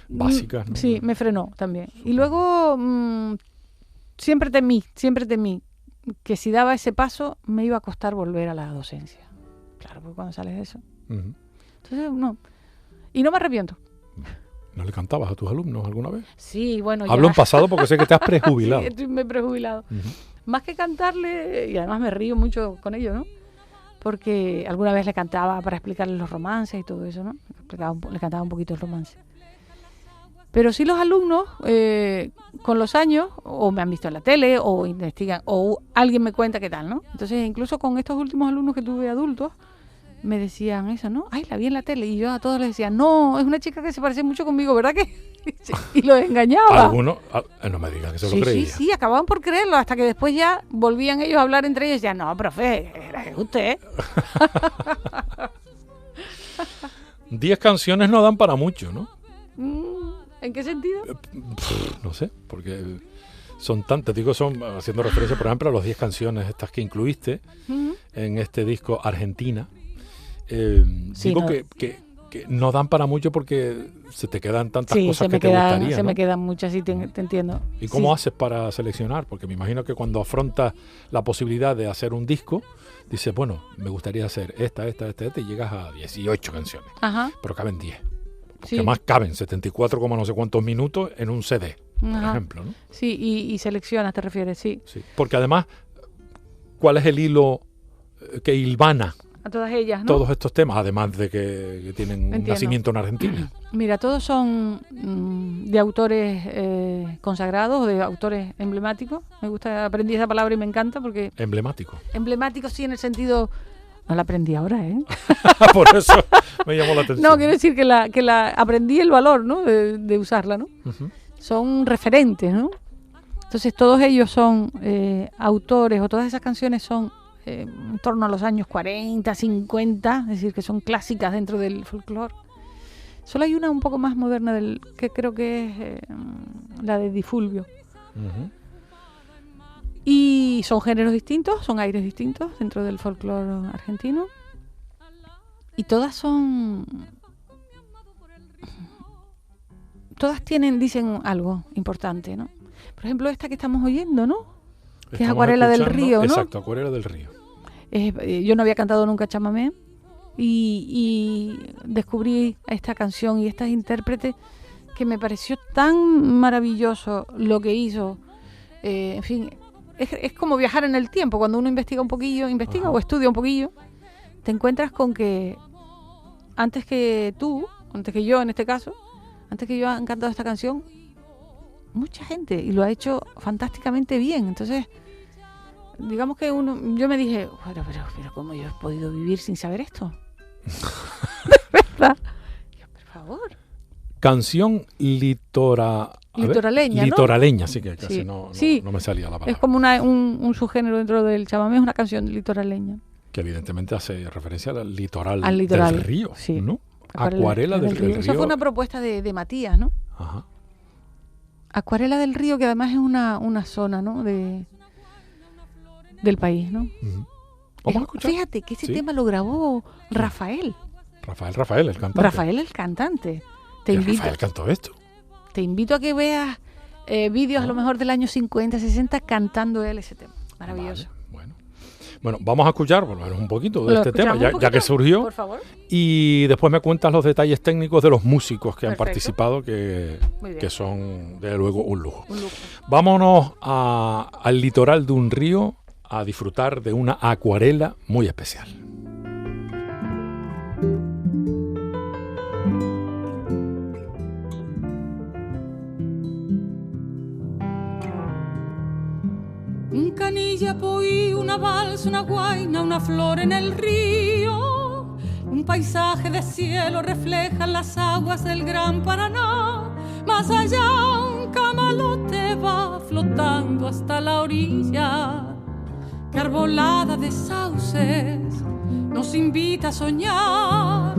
Speaker 2: básicas, ¿no?
Speaker 3: Sí, me frenó también. Y luego siempre temí que si daba ese paso me iba a costar volver a la docencia. Claro, porque cuando sales de eso. Entonces, no. Y no me arrepiento.
Speaker 2: ¿No le cantabas a tus alumnos alguna vez?
Speaker 3: Sí, bueno.
Speaker 2: Hablo en pasado porque sé que te has prejubilado.
Speaker 3: Sí, estoy prejubilado. Más que cantarle, y además me río mucho con ellos, ¿no? Porque alguna vez le cantaba para explicarles los romances y todo eso, ¿no? Le cantaba un poquito el romance. Pero sí los alumnos, con los años, o me han visto en la tele, o investigan, o alguien me cuenta qué tal, ¿no? Entonces, incluso con estos últimos alumnos que tuve adultos, me decían eso, ¿no? Ay, la vi en la tele. Y yo a todos les decía, no, es una chica que se parece mucho conmigo, ¿verdad que? Y los engañaba.
Speaker 2: Algunos, no me digan que se lo creían.
Speaker 3: Sí, acababan por creerlo, hasta que después ya volvían ellos a hablar entre ellos y decían, no, profe, era usted.
Speaker 2: 10 canciones no dan para mucho, ¿no?
Speaker 3: ¿En qué sentido?
Speaker 2: No sé, porque son tantas, digo, son haciendo referencia, por ejemplo, a las 10 canciones estas que incluiste en este disco Argentina.
Speaker 3: Sí,
Speaker 2: digo
Speaker 3: no.
Speaker 2: que no dan para mucho porque se te quedan tantas
Speaker 3: Sí,
Speaker 2: cosas que te gustaría,
Speaker 3: se
Speaker 2: ¿no?
Speaker 3: me quedan muchas, sí, te entiendo.
Speaker 2: ¿Y cómo
Speaker 3: Sí.
Speaker 2: haces para seleccionar? Porque me imagino que cuando afrontas la posibilidad de hacer un disco, dices, bueno, me gustaría hacer esta, y llegas a 18 canciones.
Speaker 3: Ajá.
Speaker 2: Pero caben 10.
Speaker 3: Sí.
Speaker 2: Que más caben 74, no sé cuántos minutos en un CD, por ejemplo, ¿no?
Speaker 3: Sí, y seleccionas, te refieres, sí.
Speaker 2: Sí. Porque además, ¿cuál es el hilo que hilvana
Speaker 3: A todas ellas, ¿no?
Speaker 2: todos estos temas, además de que tienen un
Speaker 3: Entiendo.
Speaker 2: nacimiento en Argentina?
Speaker 3: Mira, todos son de autores consagrados, de autores emblemáticos. Me gusta, aprendí esa palabra y me encanta porque...
Speaker 2: Emblemático.
Speaker 3: Emblemático sí en el sentido... No la aprendí ahora, ¿eh?
Speaker 2: Por eso me llamó la atención.
Speaker 3: No, quiero decir que la aprendí el valor, ¿no? De usarla, ¿no?
Speaker 2: Uh-huh.
Speaker 3: Son referentes, ¿no? Entonces todos ellos son autores, o todas esas canciones son en torno a los años 40, 50, es decir, que son clásicas dentro del folclore. Solo hay una un poco más moderna que creo que es la de Di Fulvio.
Speaker 2: Uh-huh.
Speaker 3: Y son géneros distintos, son aires distintos dentro del folclore argentino. Y todas dicen algo importante, ¿no? Por ejemplo, esta que estamos oyendo, ¿no? Que es Acuarela del Río, ¿no?
Speaker 2: Exacto, Acuarela del Río.
Speaker 3: Yo no había cantado nunca chamamé y descubrí esta canción y estas intérpretes que me pareció tan maravilloso lo que hizo. En fin, es como viajar en el tiempo. Cuando uno investiga un poquillo, o estudia un poquillo, te encuentras con que antes que yo en este caso, antes que yo han cantado esta canción, mucha gente, y lo ha hecho fantásticamente bien. Entonces, digamos que yo me dije, pero ¿cómo yo he podido vivir sin saber esto? ¿Verdad? Por favor.
Speaker 2: Canción litoraleña,
Speaker 3: ¿no?
Speaker 2: Litoraleña, sí que casi
Speaker 3: sí.
Speaker 2: no me salía la palabra.
Speaker 3: Es como un subgénero dentro del chamamé, es una canción litoraleña.
Speaker 2: Que evidentemente hace referencia al litoral
Speaker 3: del
Speaker 2: río,
Speaker 3: sí.
Speaker 2: ¿no? Acuarela del río.
Speaker 3: Eso fue una propuesta de Matías, ¿no?
Speaker 2: Ajá.
Speaker 3: Acuarela del río, que además es una zona, ¿no? del país, ¿no?
Speaker 2: Uh-huh. Vamos a escuchar.
Speaker 3: Fíjate que ese tema lo grabó Rafael.
Speaker 2: Rafael, el cantante.
Speaker 3: Rafael, el cantante. Te invito.
Speaker 2: Rafael cantó esto.
Speaker 3: Te invito a que veas vídeos a lo mejor del año 50, 60 cantando él ese tema. Maravilloso.
Speaker 2: Vale, bueno, vamos a escuchar por lo menos un poquito de este tema, ya que surgió.
Speaker 3: Por favor.
Speaker 2: Y después me cuentas los detalles técnicos de los músicos que han participado, que son, desde luego, un lujo. Vámonos al litoral de un río a disfrutar de una acuarela muy especial.
Speaker 4: Un canilla, poí, una balsa, una guaina, una flor en el río. Un paisaje de cielo refleja las aguas del Gran Paraná. Más allá un camalote va flotando hasta la orilla, que arbolada de sauces nos invita a soñar.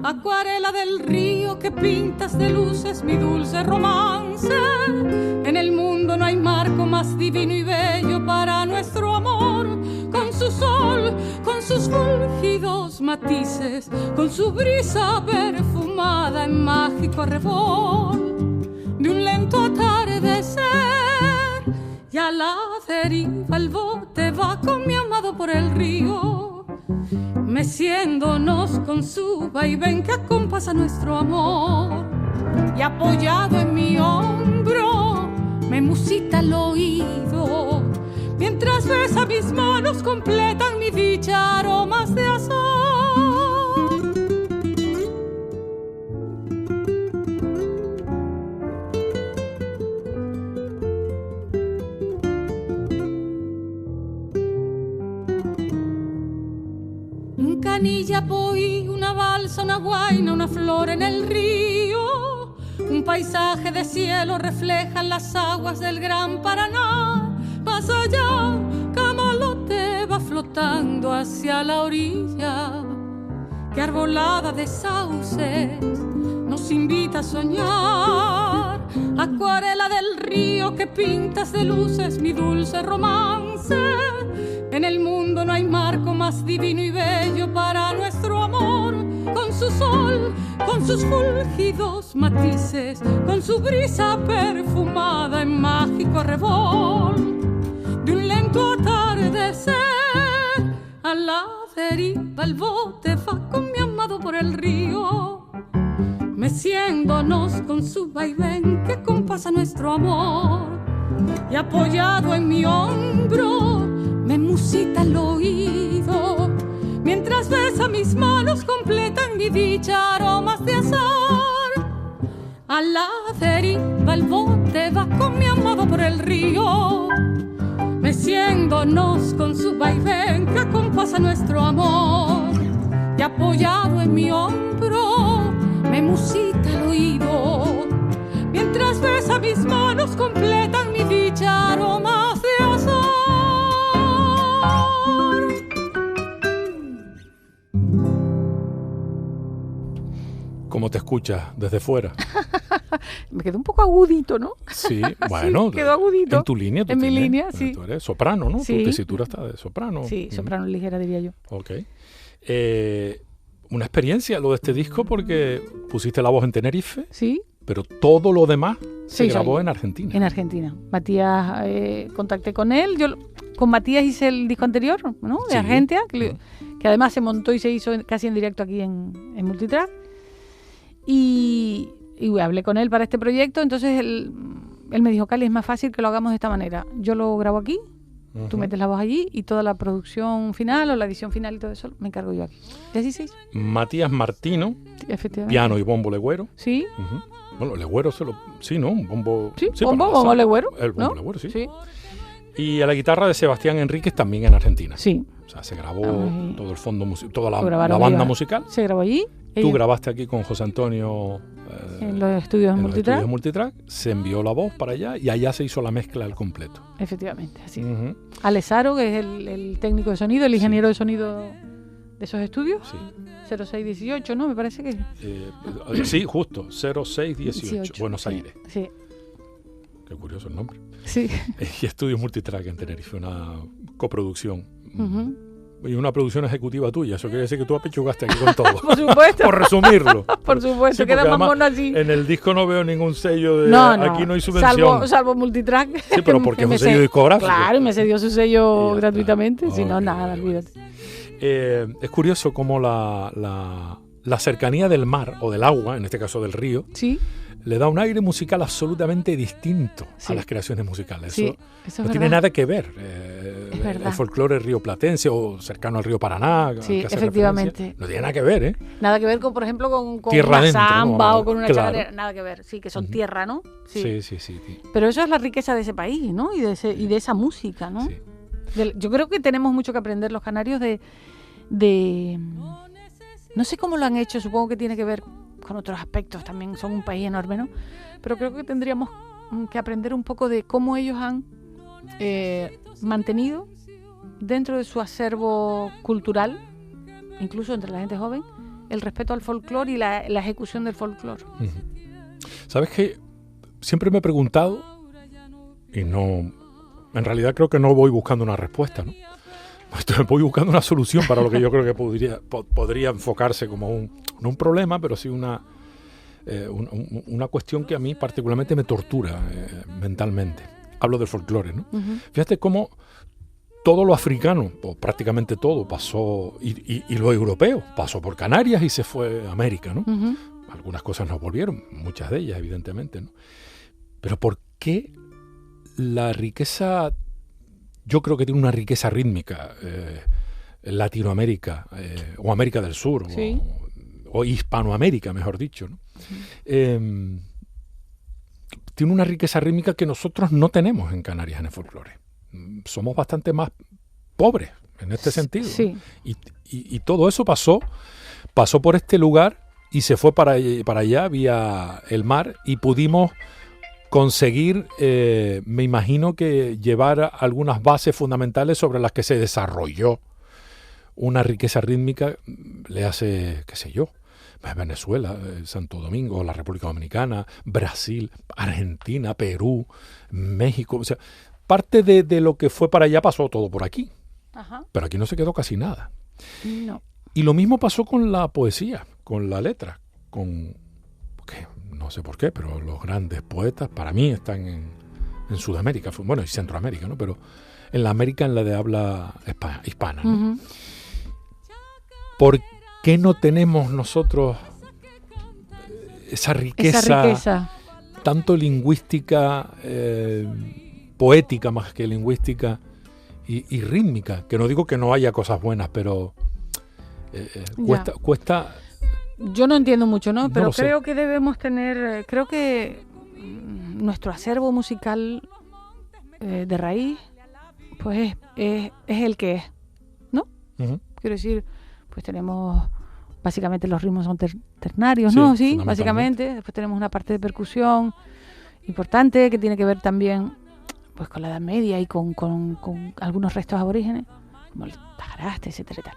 Speaker 4: Acuarela del río que pintas de luces mi dulce romance. En el mundo no hay marco más divino y bello para nuestro amor. Con su sol, con sus fulgidos matices, con su brisa perfumada en mágico arrebol de un lento atardecer. Y a la deriva el bote va con mi amado por el río, meciéndonos con su vaivén que acompasa nuestro amor. Y apoyado en mi hombro me musita el oído, mientras besa mis manos completan mi dicha aromas de azahar. Un canilla, poí, una balsa, una guaina, una flor en el río. Un paisaje de cielo refleja las aguas del Gran Paraná. Más allá, camalote va flotando hacia la orilla, que arbolada de sauces nos invita a soñar. Acuarela del río que pintas de luces mi dulce romance. En el mundo no hay marco más divino y bello para nuestro amor. Con su sol, con sus fulgidos matices, con su brisa perfumada en mágico arrebol de un lento atardecer. A la deriva el bote va con mi amado por el río, meciéndonos con su vaivén que compasa nuestro amor. Y apoyado en mi hombro me musita el oído, mientras besa mis manos completan mi dicha aromas de azahar. A la deriva el bote va con mi amado por el río, meciéndonos con su vaivén que acompasa nuestro amor. Y apoyado en mi hombro me musita el oído, mientras besa mis manos completan mi dicha aromas de azahar.
Speaker 2: ¿Cómo te escuchas desde fuera?
Speaker 3: Me quedó un poco agudito, ¿no?
Speaker 2: Sí, bueno.
Speaker 3: Sí, quedó agudito.
Speaker 2: En tu línea.
Speaker 3: En mi línea, sí.
Speaker 2: Tú eres soprano, ¿no?
Speaker 3: Sí.
Speaker 2: Tu tesitura está de soprano.
Speaker 3: Sí, soprano ligera, diría yo.
Speaker 2: Ok. Una experiencia lo de este disco porque pusiste la voz en Tenerife.
Speaker 3: Sí.
Speaker 2: Pero todo lo demás se grabó
Speaker 3: yo.
Speaker 2: en Argentina.
Speaker 3: En Argentina. Matías, contacté con él. Yo con Matías hice el disco anterior, ¿no? De Argentia, que además se montó y se hizo casi en directo aquí en Multitrack. Y hablé con él para este proyecto. Entonces él me dijo, Cali, es más fácil que lo hagamos de esta manera. Yo lo grabo aquí Tú metes la voz allí y toda la producción final o la edición final y todo eso me encargo yo aquí. ¿Y así se hizo?
Speaker 2: Matías Martino,
Speaker 3: Sí, efectivamente.
Speaker 2: piano y bombo legüero.
Speaker 3: Sí.
Speaker 2: Bueno, legüero sí, ¿no? Un bombo...
Speaker 3: Sí,
Speaker 2: pero
Speaker 3: bombo legüero.
Speaker 2: El bombo
Speaker 3: ¿no?
Speaker 2: legüero, sí.
Speaker 3: Sí.
Speaker 2: Y a la guitarra de Sebastián Enríquez también en Argentina.
Speaker 3: Sí.
Speaker 2: O sea, se grabó
Speaker 3: Ay.
Speaker 2: todo el fondo, toda la
Speaker 3: Lo grabaron
Speaker 2: banda
Speaker 3: ellos.
Speaker 2: musical.
Speaker 3: Se grabó allí.
Speaker 2: Tú
Speaker 3: ellos
Speaker 2: grabaste aquí con José Antonio
Speaker 3: en los estudios
Speaker 2: en los
Speaker 3: Multitrack.
Speaker 2: estudios Multitrack, se envió la voz para allá y allá se hizo la mezcla al completo.
Speaker 3: Efectivamente, así.
Speaker 2: Ujú.
Speaker 3: Alessaro, que es el técnico de sonido, el ingeniero de sonido de esos estudios.
Speaker 2: Sí.
Speaker 3: 0618, ¿no? Me parece que...
Speaker 2: Sí, justo, 0618, Buenos
Speaker 3: sí,
Speaker 2: Aires.
Speaker 3: Sí,
Speaker 2: Qué curioso el nombre.
Speaker 3: sí.
Speaker 2: Y Estudios Multitrack en Tenerife, una coproducción.
Speaker 3: Ujú.
Speaker 2: Y una producción ejecutiva tuya, eso quiere decir que tú apechugaste aquí con todo.
Speaker 3: Por supuesto.
Speaker 2: Por resumirlo.
Speaker 3: Por supuesto,
Speaker 2: Sí,
Speaker 3: queda
Speaker 2: porque
Speaker 3: más
Speaker 2: además
Speaker 3: mono así.
Speaker 2: En el disco no veo ningún sello de
Speaker 3: No,
Speaker 2: aquí no hay subvención.
Speaker 3: Salvo Multitrack.
Speaker 2: Sí, pero porque es
Speaker 3: me
Speaker 2: un sello
Speaker 3: ced-
Speaker 2: discográfico.
Speaker 3: Claro, y me cedió su sello
Speaker 2: Y ya
Speaker 3: gratuitamente.
Speaker 2: está.
Speaker 3: Si no,
Speaker 2: Ok,
Speaker 3: nada,
Speaker 2: ok.
Speaker 3: olvídate.
Speaker 2: Es curioso cómo la cercanía del mar o del agua, en este caso del río,
Speaker 3: Sí,
Speaker 2: le da un aire musical absolutamente distinto
Speaker 3: Sí.
Speaker 2: a las creaciones musicales.
Speaker 3: sí,
Speaker 2: Eso
Speaker 3: eso
Speaker 2: no
Speaker 3: es
Speaker 2: tiene
Speaker 3: verdad.
Speaker 2: nada que ver.
Speaker 3: Es verdad.
Speaker 2: El folclore rioplatense o cercano al río Paraná. al
Speaker 3: Sí,
Speaker 2: que hace
Speaker 3: efectivamente.
Speaker 2: referencia, no tiene nada que ver, ¿eh?
Speaker 3: Nada que ver con, por ejemplo, con
Speaker 2: Tierra
Speaker 3: una
Speaker 2: adentro,
Speaker 3: samba
Speaker 2: ¿no?
Speaker 3: o con una
Speaker 2: Claro.
Speaker 3: chacarera. Nada que ver. Sí, que son tierra, ¿no?
Speaker 2: Sí. Sí.
Speaker 3: Pero eso es la riqueza de ese país, ¿no? Y de esa música, ¿no?
Speaker 2: Sí.
Speaker 3: Yo creo que tenemos mucho que aprender los canarios de... No sé cómo lo han hecho, supongo que tiene que ver con otros aspectos, también son un país enorme, ¿no? Pero creo que tendríamos que aprender un poco de cómo ellos han mantenido dentro de su acervo cultural, incluso entre la gente joven, el respeto al folclore y la ejecución del folclore.
Speaker 2: Ujú. ¿Sabes qué? Siempre me he preguntado, y no, en realidad creo que no voy buscando una respuesta, ¿no? Voy buscando una solución para lo que yo creo que podría enfocarse como no un problema, pero sí una cuestión que a mí particularmente me tortura mentalmente. Hablo del folclore, ¿no?
Speaker 3: Uh-huh.
Speaker 2: Fíjate cómo todo lo africano, o prácticamente todo, pasó, y lo europeo, pasó por Canarias y se fue a América, ¿no?
Speaker 3: Uh-huh.
Speaker 2: Algunas cosas nos volvieron, muchas de ellas, evidentemente, ¿no? Pero ¿por qué la riqueza, yo creo que tiene una riqueza rítmica, Latinoamérica, o América del Sur,
Speaker 3: Sí.
Speaker 2: o Hispanoamérica, mejor dicho, ¿no? Tiene una riqueza rítmica que nosotros no tenemos en Canarias en el folclore. Somos bastante más pobres en este sentido, ¿no?
Speaker 3: Sí.
Speaker 2: Y todo eso pasó por este lugar y se fue para allá vía el mar y pudimos conseguir, me imagino que llevar algunas bases fundamentales sobre las que se desarrolló una riqueza rítmica, le hace, qué sé yo, Venezuela, Santo Domingo, la República Dominicana, Brasil, Argentina, Perú, México. O sea, parte de lo que fue para allá pasó todo por aquí.
Speaker 3: Ajá.
Speaker 2: Pero aquí no se quedó casi nada.
Speaker 3: No.
Speaker 2: Y lo mismo pasó con la poesía, con la letra, porque no sé por qué, pero los grandes poetas para mí están en Sudamérica, bueno, y Centroamérica, ¿no? Pero en la América, en la de habla hispana, ¿no?
Speaker 3: Uh-huh.
Speaker 2: ¿Por qué no tenemos nosotros esa riqueza, tanto lingüística, poética más que lingüística y rítmica? Que no digo que no haya cosas buenas, pero cuesta.
Speaker 3: Yo no entiendo mucho, ¿no? Pero
Speaker 2: lo sé.
Speaker 3: creo que debemos tener, creo que nuestro acervo musical de raíz, pues es el que es, ¿no?
Speaker 2: Uh-huh.
Speaker 3: Quiero decir, pues tenemos, básicamente los ritmos son ternarios, ¿no? Sí,
Speaker 2: fundamentalmente.
Speaker 3: básicamente. Después tenemos una parte de percusión importante que tiene que ver también pues con la Edad Media y con algunos restos aborígenes, como el tajaraste, etcétera y tal.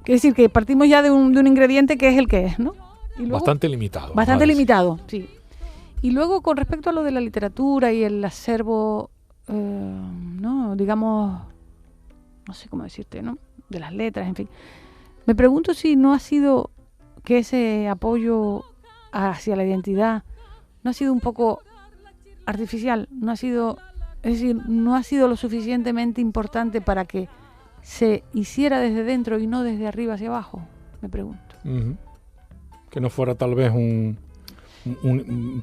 Speaker 3: Quiero decir que partimos ya de un ingrediente que es el que es, ¿no? Y luego,
Speaker 2: Bastante limitado.
Speaker 3: bastante
Speaker 2: vamos a decir.
Speaker 3: limitado, sí. Y luego con respecto a lo de la literatura y el acervo, no, digamos, no sé cómo decirte, ¿no? De las letras, en fin. Me pregunto si no ha sido que ese apoyo hacia la identidad no ha sido un poco artificial, no ha sido, es decir, no ha sido lo suficientemente importante para que se hiciera desde dentro y no desde arriba hacia abajo, me pregunto.
Speaker 2: Uh-huh. Que no fuera tal vez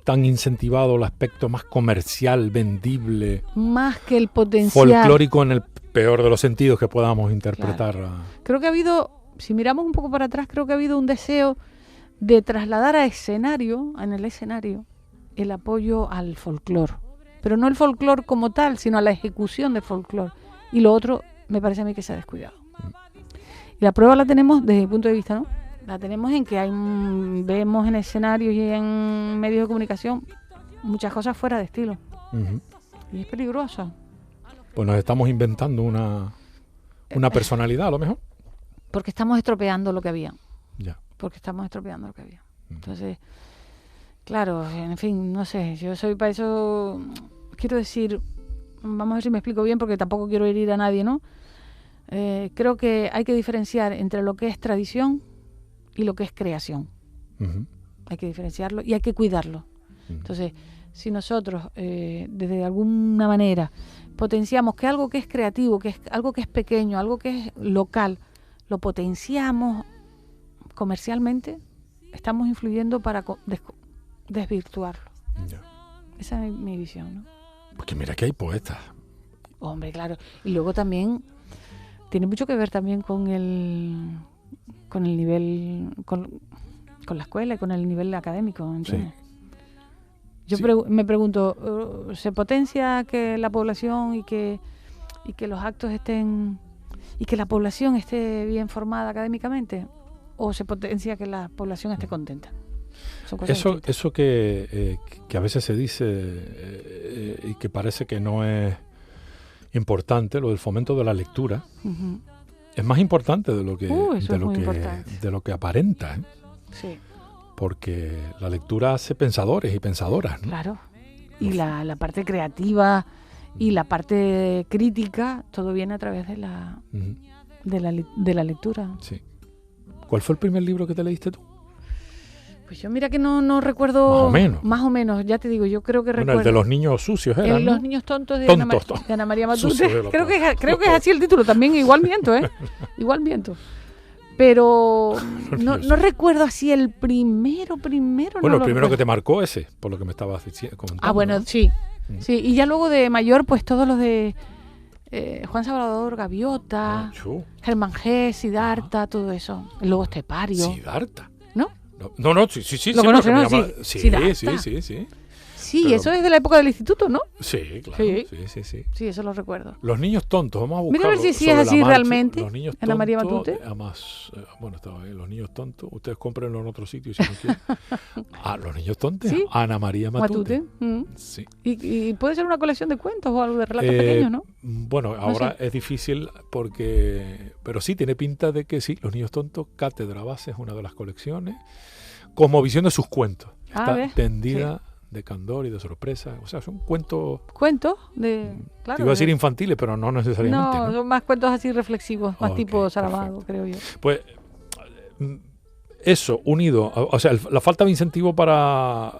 Speaker 2: tan incentivado el aspecto más comercial, vendible,
Speaker 3: más que el potencial
Speaker 2: folclórico en el peor de los sentidos que podamos interpretar.
Speaker 3: Claro. Creo que ha habido, si miramos un poco para atrás, creo que ha habido un deseo de trasladar en el escenario, el apoyo al folclore. Pero no el folclore como tal, sino a la ejecución del folclore. Y lo otro, me parece a mí que se ha descuidado. Y la prueba la tenemos desde mi punto de vista, ¿no? La tenemos en que vemos en escenarios y en medios de comunicación muchas cosas fuera de estilo.
Speaker 2: Uh-huh.
Speaker 3: Y es peligroso.
Speaker 2: Pues nos estamos inventando una personalidad, a lo mejor.
Speaker 3: Porque estamos estropeando lo que había.
Speaker 2: Ya.
Speaker 3: Entonces, claro, en fin, no sé, yo soy para eso, quiero decir, vamos a ver si me explico bien porque tampoco quiero herir a nadie, ¿no? Creo que hay que diferenciar entre lo que es tradición y lo que es creación.
Speaker 2: Uh-huh.
Speaker 3: Hay que diferenciarlo y hay que cuidarlo. Uh-huh. Entonces, si nosotros, desde alguna manera, potenciamos que algo que es creativo, que es algo que es pequeño, algo que es local, lo potenciamos comercialmente, estamos influyendo para desvirtuarlo.
Speaker 2: Ya.
Speaker 3: Esa es mi visión, ¿no?
Speaker 2: Porque mira que hay poetas.
Speaker 3: Hombre, claro. Y luego también tiene mucho que ver también con el nivel, con la escuela y con el nivel académico, ¿entiendes? Sí. Yo me pregunto, ¿se potencia que la población y que los actos estén y que la población esté bien formada académicamente? ¿O se potencia que la población esté contenta?
Speaker 2: Eso que a veces se dice y que parece que no es importante, lo del fomento de la lectura, uh-huh. Es más importante de lo que aparenta, ¿eh?
Speaker 3: Sí.
Speaker 2: Porque la lectura hace pensadores y pensadoras, ¿no?
Speaker 3: Claro. Y la parte creativa y la parte crítica, todo viene a través de la, uh-huh. de la lectura.
Speaker 2: Sí. ¿Cuál fue el primer libro que te leíste tú?
Speaker 3: Pues yo mira que no recuerdo. Más o menos, ya te digo, yo creo que recuerdo.
Speaker 2: El de los niños sucios era, ¿no?
Speaker 3: Los niños tontos de Ana María Matute. Creo que es así el título también, igual miento, ¿eh? Igual miento. Pero no recuerdo así el primero.
Speaker 2: Bueno, el primero que te marcó ese, por lo que me estabas comentando.
Speaker 3: Ah, bueno, ¿no? Sí. Sí, y ya luego de mayor, pues todos los de Juan Salvador Gaviota, Germán G, Siddhartha, todo eso. El lobo estepario.
Speaker 2: Siddhartha.
Speaker 3: ¿no?
Speaker 2: No, sí.
Speaker 3: ¿Lo conoces, no?
Speaker 2: Sí.
Speaker 3: Sí,
Speaker 2: pero
Speaker 3: eso es de la época del instituto, ¿no?
Speaker 2: Sí, claro. Sí.
Speaker 3: Sí, eso lo recuerdo.
Speaker 2: Los niños tontos, vamos a buscarlo.
Speaker 3: Mira a ver si es así realmente.
Speaker 2: Los niños
Speaker 3: Ana
Speaker 2: tontos,
Speaker 3: María Matute.
Speaker 2: Además, estaba bien. Los niños tontos, ustedes cómprenlo en otro sitio si no quieren. Los niños tontos, ¿sí? Ana María Matute. Sí.
Speaker 3: Y puede ser una colección de cuentos o algo de relatos pequeños, ¿no?
Speaker 2: Bueno, ahora es difícil pero sí, tiene pinta de que sí. Los niños tontos, Cátedra Base es una de las colecciones. Cosmovisión de sus cuentos. Está tendida de candor y de sorpresa. O sea, son cuentos...
Speaker 3: ¿Cuentos? Claro.
Speaker 2: Te iba a decir infantiles, pero no necesariamente.
Speaker 3: No, son más cuentos así reflexivos, más tipo Saramago, creo yo.
Speaker 2: Pues eso, unido... O sea, la falta de incentivo para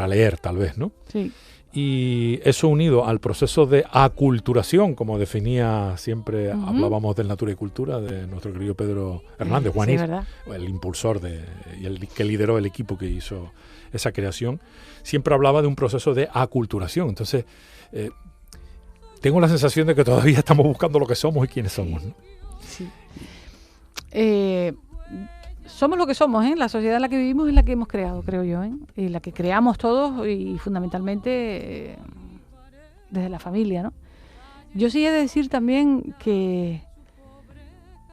Speaker 2: leer, tal vez, ¿no?
Speaker 3: Sí.
Speaker 2: Y eso unido al proceso de aculturación, como definía siempre, hablábamos del Natura y Cultura, de nuestro querido Pedro Hernández, Juanís, el impulsor y el que lideró el equipo que hizo esa creación, siempre hablaba de un proceso de aculturación. Entonces, tengo la sensación de que todavía estamos buscando lo que somos y quiénes somos, ¿no?
Speaker 3: Sí. Somos lo que somos, ¿eh? La sociedad en la que vivimos es la que hemos creado, creo yo, ¿eh? Y la que creamos todos y fundamentalmente desde la familia, ¿no? Yo sí he de decir también que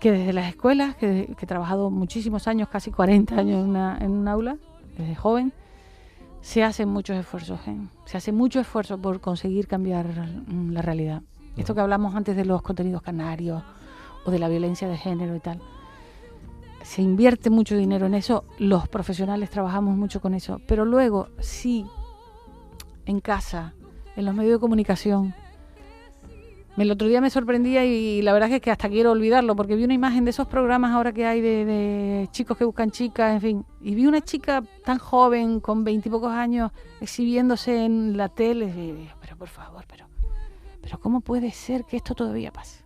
Speaker 3: desde las escuelas, que he trabajado muchísimos años, casi 40 años en un aula, desde joven, se hacen muchos esfuerzos, ¿eh? Se hace mucho esfuerzo por conseguir cambiar la realidad. Esto que hablamos antes de los contenidos canarios o de la violencia de género y tal. Se invierte mucho dinero en eso, los profesionales trabajamos mucho con eso, pero luego sí, en casa, en los medios de comunicación. El otro día me sorprendía y la verdad es que hasta quiero olvidarlo, porque vi una imagen de esos programas ahora que hay de chicos que buscan chicas, en fin, y vi una chica tan joven, con 20 y pocos años, exhibiéndose en la tele, y dije, pero por favor, pero ¿cómo puede ser que esto todavía pase?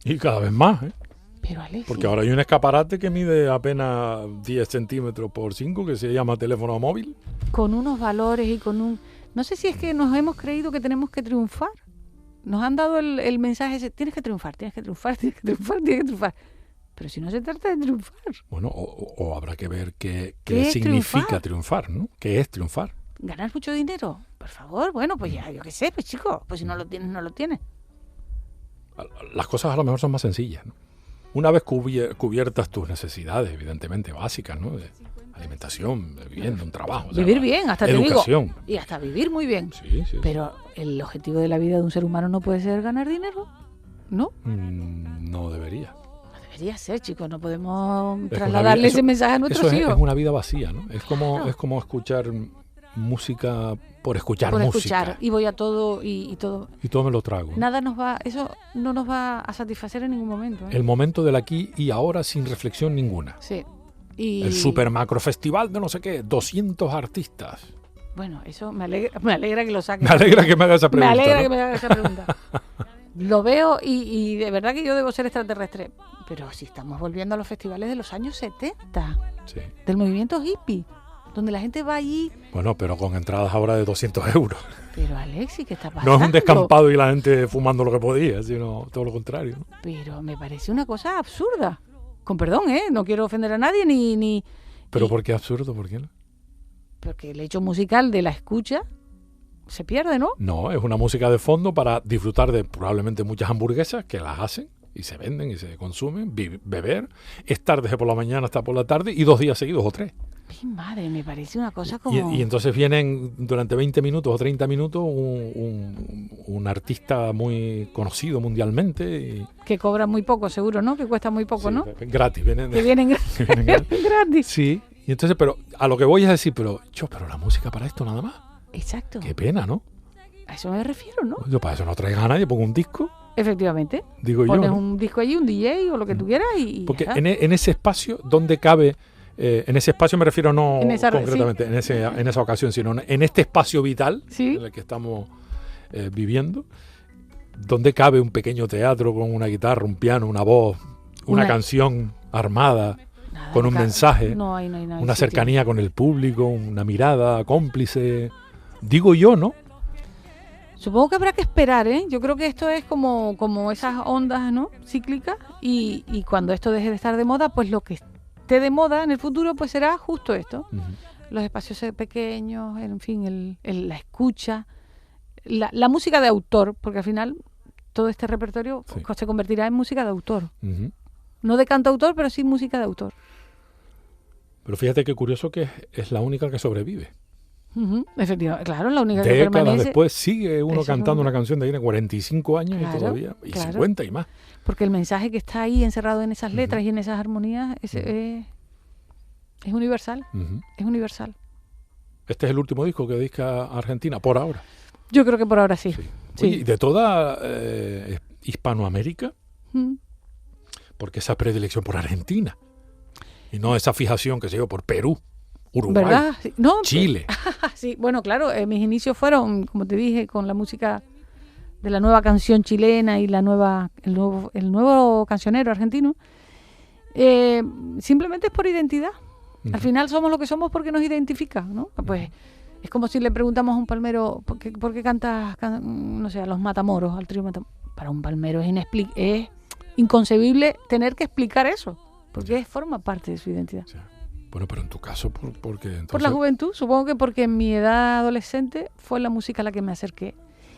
Speaker 2: Y cada vez más, ¿eh?
Speaker 3: Pero Alexis,
Speaker 2: Porque ahora hay un escaparate que mide apenas 10 centímetros por 5, que se llama teléfono móvil.
Speaker 3: con unos valores y con un... No sé si es que nos hemos creído que tenemos que triunfar. Nos han dado el mensaje ese, tienes que triunfar, tienes que triunfar, tienes que triunfar, tienes que triunfar. Pero si no se trata de triunfar.
Speaker 2: Bueno, o habrá que ver qué
Speaker 3: ¿Qué es
Speaker 2: significa triunfar, ¿no? ¿Qué es triunfar?
Speaker 3: ¿Ganar mucho dinero? Por favor, bueno, pues ya, yo qué sé, pues chico, pues si no lo tienes, no lo tienes.
Speaker 2: Las cosas a lo mejor son más sencillas, ¿no? Una vez cubiertas tus necesidades, evidentemente básicas, ¿no? De alimentación, de vivienda, un trabajo. O sea,
Speaker 3: Vivir bien, hasta te digo.
Speaker 2: educación.
Speaker 3: Y hasta vivir muy bien.
Speaker 2: Sí, sí.
Speaker 3: Pero el objetivo de la vida de un ser humano no puede ser ganar dinero, ¿no?
Speaker 2: No debería.
Speaker 3: No debería ser, chicos, no podemos
Speaker 2: Es
Speaker 3: trasladarle
Speaker 2: una vida-
Speaker 3: ese mensaje a nuestros
Speaker 2: Eso
Speaker 3: hijos.
Speaker 2: es una vida vacía, ¿no? Es
Speaker 3: Claro.
Speaker 2: como escuchar música por escuchar
Speaker 3: Por
Speaker 2: música.
Speaker 3: escuchar, y voy a todo y todo.
Speaker 2: Y todo me lo trago.
Speaker 3: Nada nos va, eso no nos va a satisfacer en ningún momento, ¿eh?
Speaker 2: El momento del aquí y ahora sin reflexión ninguna.
Speaker 3: Sí. Y
Speaker 2: El super macro festival de no sé qué, 200 artistas.
Speaker 3: bueno, eso me alegra que lo saques.
Speaker 2: Me alegra que me haga esa
Speaker 3: Me
Speaker 2: pregunta.
Speaker 3: alegra
Speaker 2: ¿no?
Speaker 3: que me hagas esa pregunta. Lo veo y de verdad que yo debo ser extraterrestre. Pero si estamos volviendo a los festivales de los años 70,
Speaker 2: Sí.
Speaker 3: del movimiento hippie, donde la gente va allí.
Speaker 2: Bueno, pero con entradas ahora de 200 euros.
Speaker 3: Pero Alexis, ¿qué está pasando?
Speaker 2: No es un descampado y la gente fumando lo que podía, sino todo lo contrario, ¿no?
Speaker 3: Pero me parece una cosa absurda. Con perdón, no quiero ofender a nadie ni
Speaker 2: Pero
Speaker 3: y-
Speaker 2: ¿por qué absurdo? ¿Por qué no?
Speaker 3: porque el hecho musical de la escucha se pierde, ¿no?
Speaker 2: No, es una música de fondo para disfrutar de probablemente muchas hamburguesas que las hacen y se venden y se consumen, beber, estar desde por la mañana hasta por la tarde y 2 días seguidos o 3.
Speaker 3: Mi madre, me parece una cosa como...
Speaker 2: Y entonces vienen durante 20 minutos o 30 minutos un artista muy conocido mundialmente. Y,
Speaker 3: que cobra muy poco, seguro, ¿no? Que cuesta muy poco,
Speaker 2: sí,
Speaker 3: ¿no?
Speaker 2: gratis. Vienen,
Speaker 3: Que vienen
Speaker 2: que vienen gratis.
Speaker 3: gratis.
Speaker 2: Sí, y entonces, pero a lo que voy es decir, pero la música para esto nada más.
Speaker 3: Exacto.
Speaker 2: Qué pena, ¿no?
Speaker 3: A eso me refiero, ¿no?
Speaker 2: Yo para eso no traigas a nadie, pongo un disco,
Speaker 3: Efectivamente.
Speaker 2: digo yo.
Speaker 3: Pones
Speaker 2: ¿no?
Speaker 3: un disco allí, un DJ o lo que tú quieras y
Speaker 2: Porque
Speaker 3: ya está.
Speaker 2: en ese espacio, ¿dónde cabe? En ese espacio me refiero no
Speaker 3: En esa-
Speaker 2: concretamente en esa ocasión, sino en este espacio vital
Speaker 3: Sí.
Speaker 2: en el que estamos viviendo, donde cabe un pequeño teatro con una guitarra, un piano, una voz, una
Speaker 3: Una-
Speaker 2: canción armada,
Speaker 3: Nada,
Speaker 2: con un mensaje,
Speaker 3: No hay
Speaker 2: una
Speaker 3: sitio.
Speaker 2: cercanía con el público, una mirada cómplice. Digo yo, ¿no?
Speaker 3: Supongo que habrá que esperar, ¿eh? Yo creo que esto es como esas ondas, ¿no? Cíclicas y cuando esto deje de estar de moda, pues lo que esté de moda en el futuro pues será justo esto.
Speaker 2: Ujú.
Speaker 3: Los espacios pequeños, en fin, la escucha, la música de autor, porque al final todo este repertorio
Speaker 2: Sí.
Speaker 3: se convertirá en música de autor.
Speaker 2: Ujú.
Speaker 3: No de cantautor, pero sí música de autor.
Speaker 2: Pero fíjate qué curioso que es la única que sobrevive.
Speaker 3: Ujú, efectivamente, claro, la única que
Speaker 2: Décadas
Speaker 3: permanece.
Speaker 2: después sigue uno
Speaker 3: Eso es
Speaker 2: cantando
Speaker 3: un-
Speaker 2: una canción de tiene 45 años
Speaker 3: Claro,
Speaker 2: y todavía, y
Speaker 3: claro.
Speaker 2: 50 y más.
Speaker 3: Porque el mensaje que está ahí encerrado en esas letras y en esas armonías es universal,
Speaker 2: Ujú.
Speaker 3: es universal.
Speaker 2: Este es el último disco que dedica a Argentina, por ahora.
Speaker 3: Yo creo que por ahora sí.
Speaker 2: Sí.
Speaker 3: Sí.
Speaker 2: Oye, y de toda Hispanoamérica,
Speaker 3: Mm.
Speaker 2: ¿por qué esa predilección por Argentina? Y no esa fijación, que se yo, por Perú, Uruguay,
Speaker 3: ¿Verdad? Sí. No,
Speaker 2: Chile.
Speaker 3: sí, bueno, claro, mis inicios fueron, como te dije, con la música de la nueva canción chilena y el nuevo cancionero argentino. Simplemente es por identidad.
Speaker 2: Ujú.
Speaker 3: Al final somos lo que somos porque nos identifica, ¿no? Pues es como si le preguntamos a un palmero, ¿por qué cantas, no sé, a los Matamoros, al trío Matamoros? Para un palmero es inconcebible tener que explicar eso, porque forma parte de su identidad.
Speaker 2: O sea, bueno, pero en tu caso, porque entonces,
Speaker 3: Por la juventud, supongo que porque en mi edad adolescente fue la música a la que me acerqué.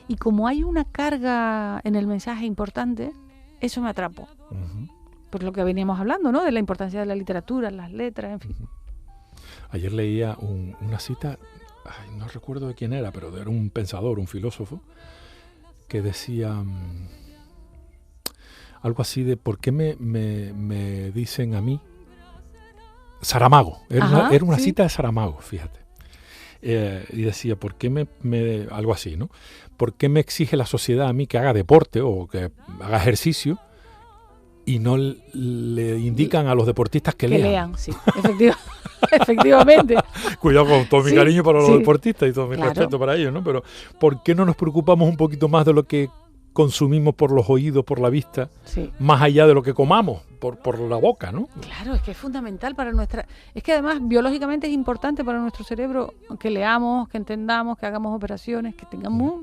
Speaker 3: Y como hay una carga en el mensaje importante, eso me atrapó.
Speaker 2: Ujú.
Speaker 3: Por lo que veníamos hablando, ¿no? De la importancia de la literatura, las letras, en fin.
Speaker 2: Ayer leía una cita, no recuerdo de quién era, pero era un pensador, un filósofo, que decía algo así de ¿por qué me dicen a mí? Saramago,
Speaker 3: Ajá,
Speaker 2: era una
Speaker 3: sí.
Speaker 2: cita de Saramago, fíjate. Y decía, ¿por qué algo así, ¿no? ¿Por qué me exige la sociedad a mí que haga deporte o que haga ejercicio y no le indican a los deportistas que lean?
Speaker 3: Sí, efectivamente.
Speaker 2: Cuidado con todo mi
Speaker 3: Sí,
Speaker 2: cariño para los
Speaker 3: sí.
Speaker 2: deportistas y todo mi
Speaker 3: Claro.
Speaker 2: respeto para ellos, ¿no? Pero ¿por qué no nos preocupamos un poquito más de lo que consumimos por los oídos, por la vista,
Speaker 3: Sí.
Speaker 2: más allá de lo que comamos, por la boca, ¿no?
Speaker 3: Claro, es que es fundamental para nuestra... Es que además biológicamente es importante para nuestro cerebro que leamos, que entendamos, que hagamos operaciones, que tengamos...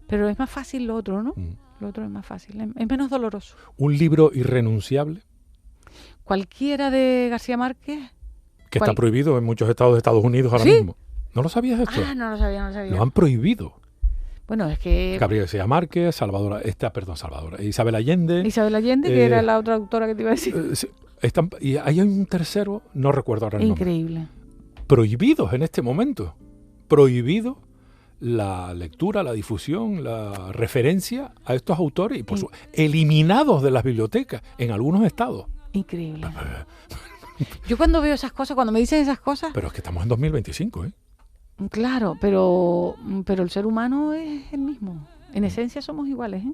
Speaker 3: Pero es más fácil lo otro, ¿no? Lo otro es más fácil, es menos doloroso.
Speaker 2: Un libro irrenunciable
Speaker 3: Cualquiera de García Márquez...
Speaker 2: que está prohibido en muchos estados de Estados Unidos ahora
Speaker 3: ¿Sí?
Speaker 2: mismo. ¿No lo sabías esto?
Speaker 3: Ah, no lo sabía.
Speaker 2: Lo han prohibido.
Speaker 3: Bueno, es que...
Speaker 2: Gabriel García Márquez, Isabel Allende.
Speaker 3: Isabel Allende, que era la otra autora que te iba a decir.
Speaker 2: Y hay un tercero, no recuerdo ahora el nombre.
Speaker 3: Increíble.
Speaker 2: Prohibidos en este momento. Prohibido la lectura, la difusión, la referencia a estos autores y eliminados de las bibliotecas en algunos estados.
Speaker 3: Increíble. Yo cuando veo esas cosas, cuando me dicen esas cosas...
Speaker 2: Pero es que estamos en 2025, ¿eh?
Speaker 3: Claro, pero el ser humano es el mismo. En esencia somos iguales, ¿eh?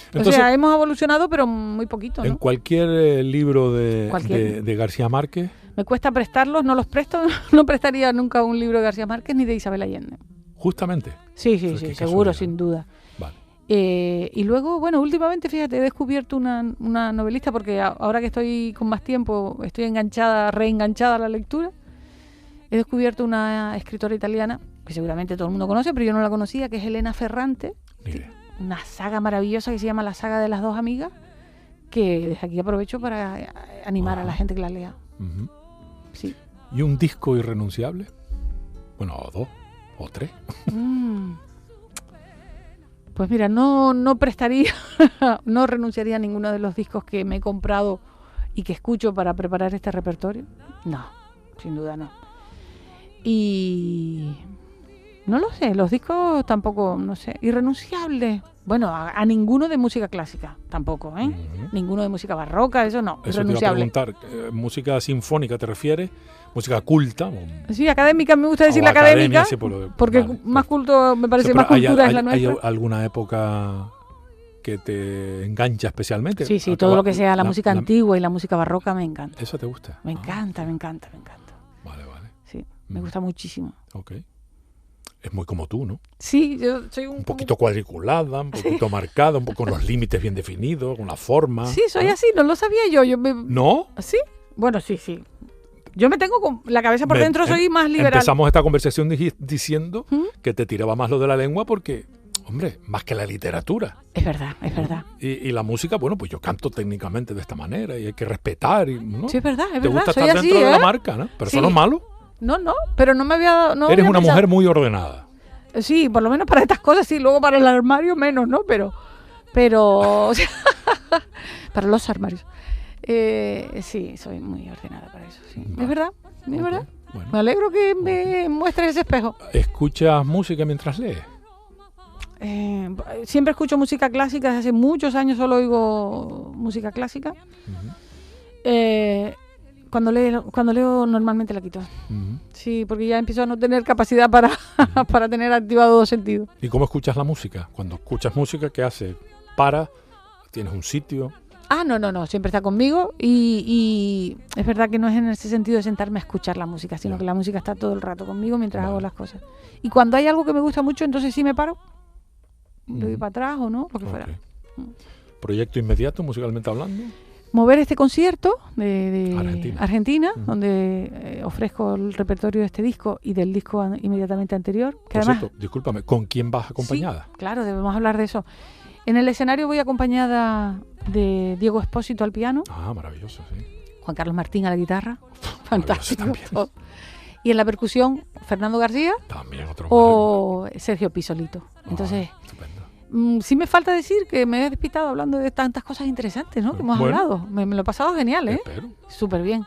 Speaker 2: Entonces,
Speaker 3: o sea, hemos evolucionado, pero muy poquito, ¿no?
Speaker 2: En cualquier libro de García Márquez...
Speaker 3: Me cuesta prestarlos, no los presto, no prestaría nunca un libro de García Márquez ni de Isabel Allende.
Speaker 2: Justamente.
Speaker 3: Sí, seguro, sin duda.
Speaker 2: Vale.
Speaker 3: Y luego, bueno, últimamente, fíjate, he descubierto una novelista, porque ahora que estoy con más tiempo, estoy reenganchada a la lectura. He descubierto una escritora italiana, que seguramente todo el mundo conoce, pero yo no la conocía, que es Elena Ferrante. Una saga maravillosa que se llama La saga de las dos amigas, que desde aquí aprovecho para animar a la gente que la lea.
Speaker 2: Uh-huh.
Speaker 3: Sí.
Speaker 2: ¿Y un disco irrenunciable? Bueno, o dos, o tres.
Speaker 3: Pues mira, no prestaría, no renunciaría a ninguno de los discos que me he comprado y que escucho para preparar este repertorio. No, sin duda no. Y no lo sé, los discos tampoco, no sé, irrenunciable. Bueno, a ninguno de música clásica tampoco, ¿eh? Uh-huh. Ninguno de música barroca, eso no,
Speaker 2: eso
Speaker 3: irrenunciable.
Speaker 2: Te iba a preguntar, ¿música sinfónica te refieres? ¿Música culta?
Speaker 3: Sí, académica, me gusta decir la académica, sí, porque vale, más culto, me parece, sí, más cultura es la nuestra.
Speaker 2: ¿Hay alguna época que te engancha especialmente?
Speaker 3: Sí, todo lo que sea la música antigua y la música barroca me encanta.
Speaker 2: ¿Eso te gusta?
Speaker 3: Me encanta.
Speaker 2: Vale.
Speaker 3: Sí, me gusta muchísimo.
Speaker 2: Ok. Es muy como tú, ¿no?
Speaker 3: Sí, yo soy un
Speaker 2: poquito cuadriculada, un poquito marcada, un poco con los límites bien definidos, con la forma.
Speaker 3: Sí, soy así, no lo sabía yo.
Speaker 2: ¿No?
Speaker 3: ¿Sí? Bueno, sí. Yo me tengo con la cabeza por dentro, soy más liberal.
Speaker 2: Empezamos esta conversación diciendo que te tiraba más lo de la lengua porque, hombre, más que la literatura.
Speaker 3: Es verdad.
Speaker 2: Y la música, bueno, pues yo canto técnicamente de esta manera y hay que respetar. ¿No?
Speaker 3: Sí, es verdad.
Speaker 2: Te gusta estar dentro de la marca, ¿no? Pero eso no es malo.
Speaker 3: No, pero no me había dado... No
Speaker 2: eres
Speaker 3: había
Speaker 2: una
Speaker 3: pensado.
Speaker 2: Mujer muy ordenada.
Speaker 3: Sí, por lo menos para estas cosas, sí. Luego para el armario menos, ¿no? Pero o sea, para los armarios. Sí, soy muy ordenada para eso, sí. Es verdad. Bueno. Me alegro que me muestres ese espejo.
Speaker 2: ¿Escuchas música mientras lees?
Speaker 3: Siempre escucho música clásica. Desde hace muchos años solo oigo música clásica. Uh-huh. Cuando leo normalmente la quito. Uh-huh. Sí, porque ya empiezo a no tener capacidad para tener activado dos sentidos.
Speaker 2: ¿Y cómo escuchas la música? Cuando escuchas música, ¿qué haces? ¿Tienes un sitio?
Speaker 3: No, siempre está conmigo y es verdad que no es en ese sentido de sentarme a escuchar la música, sino que la música está todo el rato conmigo mientras hago las cosas. Y cuando hay algo que me gusta mucho, entonces sí me paro, doy para atrás o no, lo que fuera.
Speaker 2: ¿Proyecto inmediato, musicalmente hablando?
Speaker 3: Mover este concierto de Argentina, donde ofrezco el repertorio de este disco y del disco inmediatamente anterior. Que
Speaker 2: Por
Speaker 3: además,
Speaker 2: cierto, discúlpame, ¿con quién vas acompañada?
Speaker 3: Sí, claro, debemos hablar de eso. En el escenario voy acompañada de Diego Espósito al piano.
Speaker 2: Ah, maravilloso, sí.
Speaker 3: Juan Carlos Martín a la guitarra. Fantástico. Y en la percusión, Fernando García.
Speaker 2: También otro.
Speaker 3: O Sergio Pisolito. Entonces, sí me falta decir que me he despistado hablando de tantas cosas interesantes, ¿no? Que hemos hablado. Me lo he pasado genial, ¿eh? Súper bien.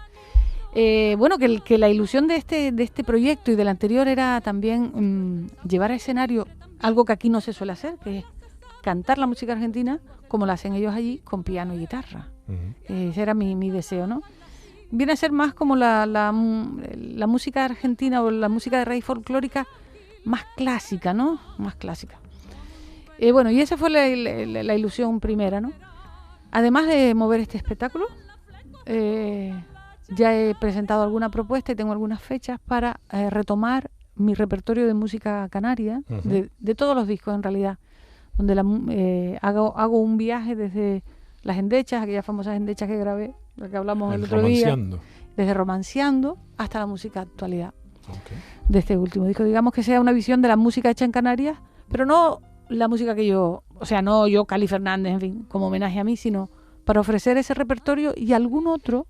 Speaker 3: Bueno, que la ilusión de este proyecto y del anterior era también llevar a escenario algo que aquí no se suele hacer, que es cantar la música argentina como la hacen ellos allí, con piano y guitarra. Uh-huh. Ese era mi deseo, ¿no? Viene a ser más como la música argentina o la música de raíz folclórica más clásica, ¿no? Más clásica. Bueno, y esa fue la ilusión primera, ¿no? Además de mover este espectáculo, ya he presentado alguna propuesta y tengo algunas fechas para retomar mi repertorio de música canaria, uh-huh. de todos los discos en realidad, donde hago un viaje desde las endechas, aquellas famosas endechas que grabé, la que hablamos el otro día, desde Romanceando hasta la música actualidad. Okay. De este último disco, digamos que sea una visión de la música hecha en Canarias, pero no la música que yo, o sea, no yo, Cali Fernández, en fin, como homenaje a mí, sino para ofrecer ese repertorio y algún otro,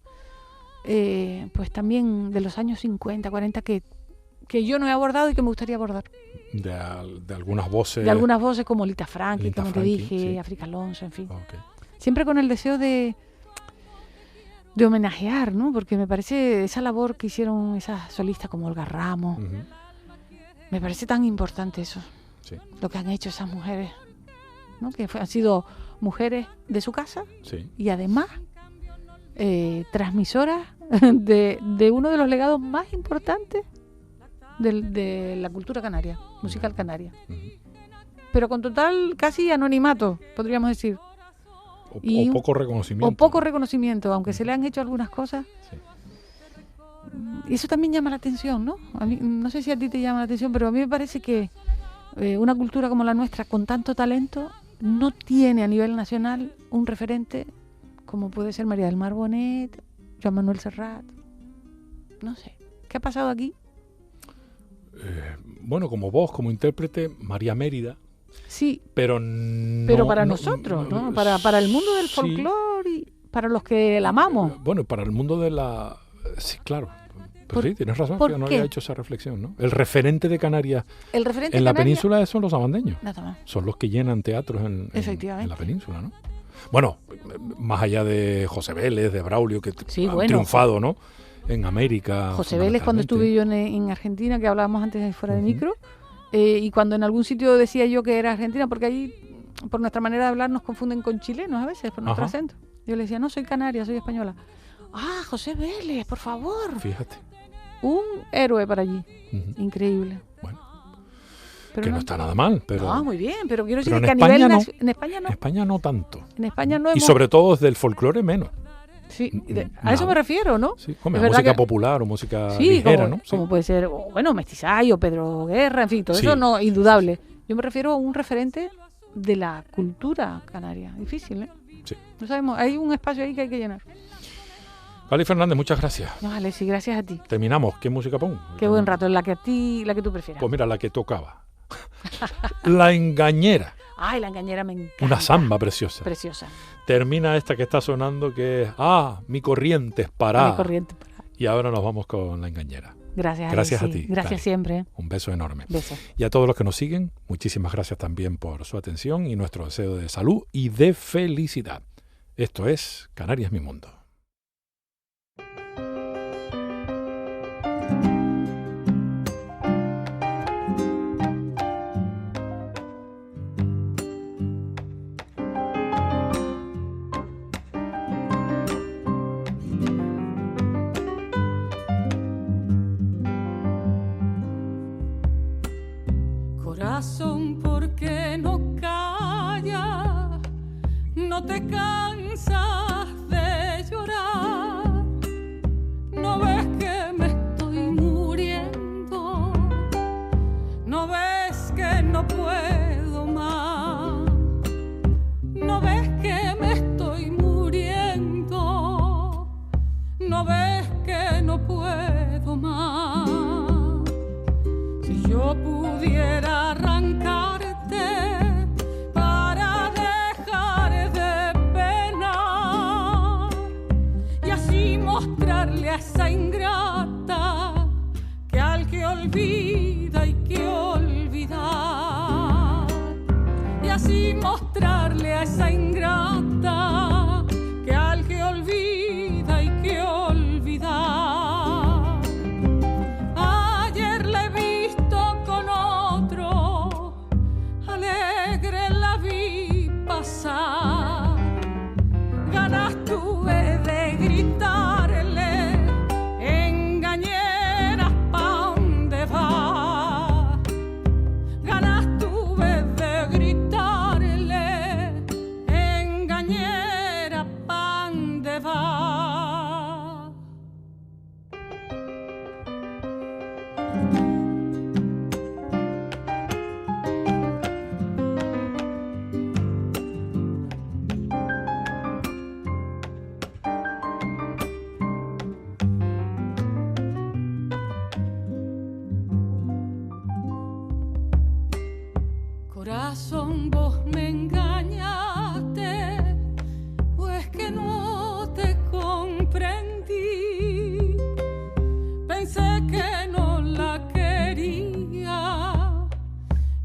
Speaker 3: pues también de los años 50, 40, que yo no he abordado y que me gustaría abordar.
Speaker 2: De algunas voces.
Speaker 3: De algunas voces como Lita Franklin, como te dije, sí. África Alonso, en fin. Okay. Siempre con el deseo de homenajear, ¿no? Porque me parece esa labor que hicieron esas solistas como Olga Ramos, me parece tan importante eso, sí. Lo que han hecho esas mujeres, ¿no? Que han sido mujeres de su casa, sí. Y además transmisoras de uno de los legados más importantes de la cultura canaria, musical canaria. Pero con total casi anonimato, podríamos decir.
Speaker 2: O poco reconocimiento.
Speaker 3: O poco reconocimiento, aunque se le han hecho algunas cosas. Sí. Y eso también llama la atención, ¿no? A mí, no sé si a ti te llama la atención, pero a mí me parece que una cultura como la nuestra, con tanto talento, no tiene a nivel nacional un referente como puede ser María del Mar Bonet, Joan Manuel Serrat. No sé. ¿Qué ha pasado aquí?
Speaker 2: Bueno, como voz, como intérprete, María Mérida.
Speaker 3: Sí,
Speaker 2: pero
Speaker 3: para nosotros, ¿no? Para el mundo del folclore y para los que la amamos.
Speaker 2: Bueno, para el mundo de la... Sí, claro. Pues sí, tienes razón, que no había hecho esa reflexión, ¿no? El referente de Canarias en la península son los sabandeños. Son los que llenan teatros en la península, ¿no? Bueno, más allá de José Vélez, de Braulio, que han triunfado, ¿no? En América.
Speaker 3: José Vélez, cuando estuve yo en Argentina, que hablábamos antes de fuera de micro, y cuando en algún sitio decía yo que era argentina, porque allí, por nuestra manera de hablar, nos confunden con chilenos a veces, por nuestro acento. Yo le decía, no, soy canaria, soy española. Ah, José Vélez, por favor.
Speaker 2: Fíjate.
Speaker 3: Un héroe para allí. Increíble.
Speaker 2: Bueno. Pero que no está nada mal, pero...
Speaker 3: No, muy bien, pero quiero decir que a nivel... En España no.
Speaker 2: En España no tanto.
Speaker 3: En España no
Speaker 2: Y sobre todo desde el folclore menos.
Speaker 3: Sí, a eso me refiero, ¿no?
Speaker 2: Sí, música popular o música ligera, ¿no?
Speaker 3: Como puede ser, Mestizay o Pedro Guerra, en fin, todo eso no, indudable. Yo me refiero a un referente de la cultura canaria. Difícil, ¿eh?
Speaker 2: Sí.
Speaker 3: No sabemos, hay un espacio ahí que hay que llenar.
Speaker 2: Cali Fernández, muchas gracias.
Speaker 3: No, Alexis, gracias a ti.
Speaker 2: Terminamos. ¿Qué música pongo?
Speaker 3: Qué buen rato, la que tú prefieras.
Speaker 2: Pues mira, la que tocaba. La Engañera.
Speaker 3: Ay, La Engañera me encanta.
Speaker 2: Una samba preciosa.
Speaker 3: Preciosa.
Speaker 2: Termina esta que está sonando, que es Mi corriente es parada.
Speaker 3: Mi corriente parada.
Speaker 2: Y ahora nos vamos con La Engañera.
Speaker 3: Gracias a ti. Gracias
Speaker 2: Dale.
Speaker 3: Siempre.
Speaker 2: Un beso enorme.
Speaker 3: Beso.
Speaker 2: Y a todos los que nos siguen, muchísimas gracias también por su atención y nuestro deseo de salud y de felicidad. Esto es Canarias Mi Mundo.
Speaker 4: Corazón, ¿por qué no callas? No te cansas de llorar. No ves que me estoy muriendo. No ves que no puedo más. No ves que me estoy muriendo. No ves que no puedo más. Si yo pudiera arrancarte para dejar de penar y así mostrarle a esa ingrata que al que olvida hay que olvidar, y así mostrarle a esa ingrata que al que olvida hay que olvidar. Ganas tuve de gritarle, engañeras pa' dónde va. Ganas tuve de gritarle, razón vos me engañaste, pues que no te comprendí. Pensé que no la quería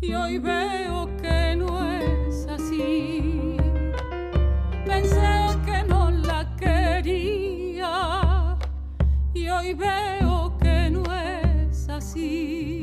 Speaker 4: y hoy veo que no es así. Pensé que no la quería y hoy veo que no es así.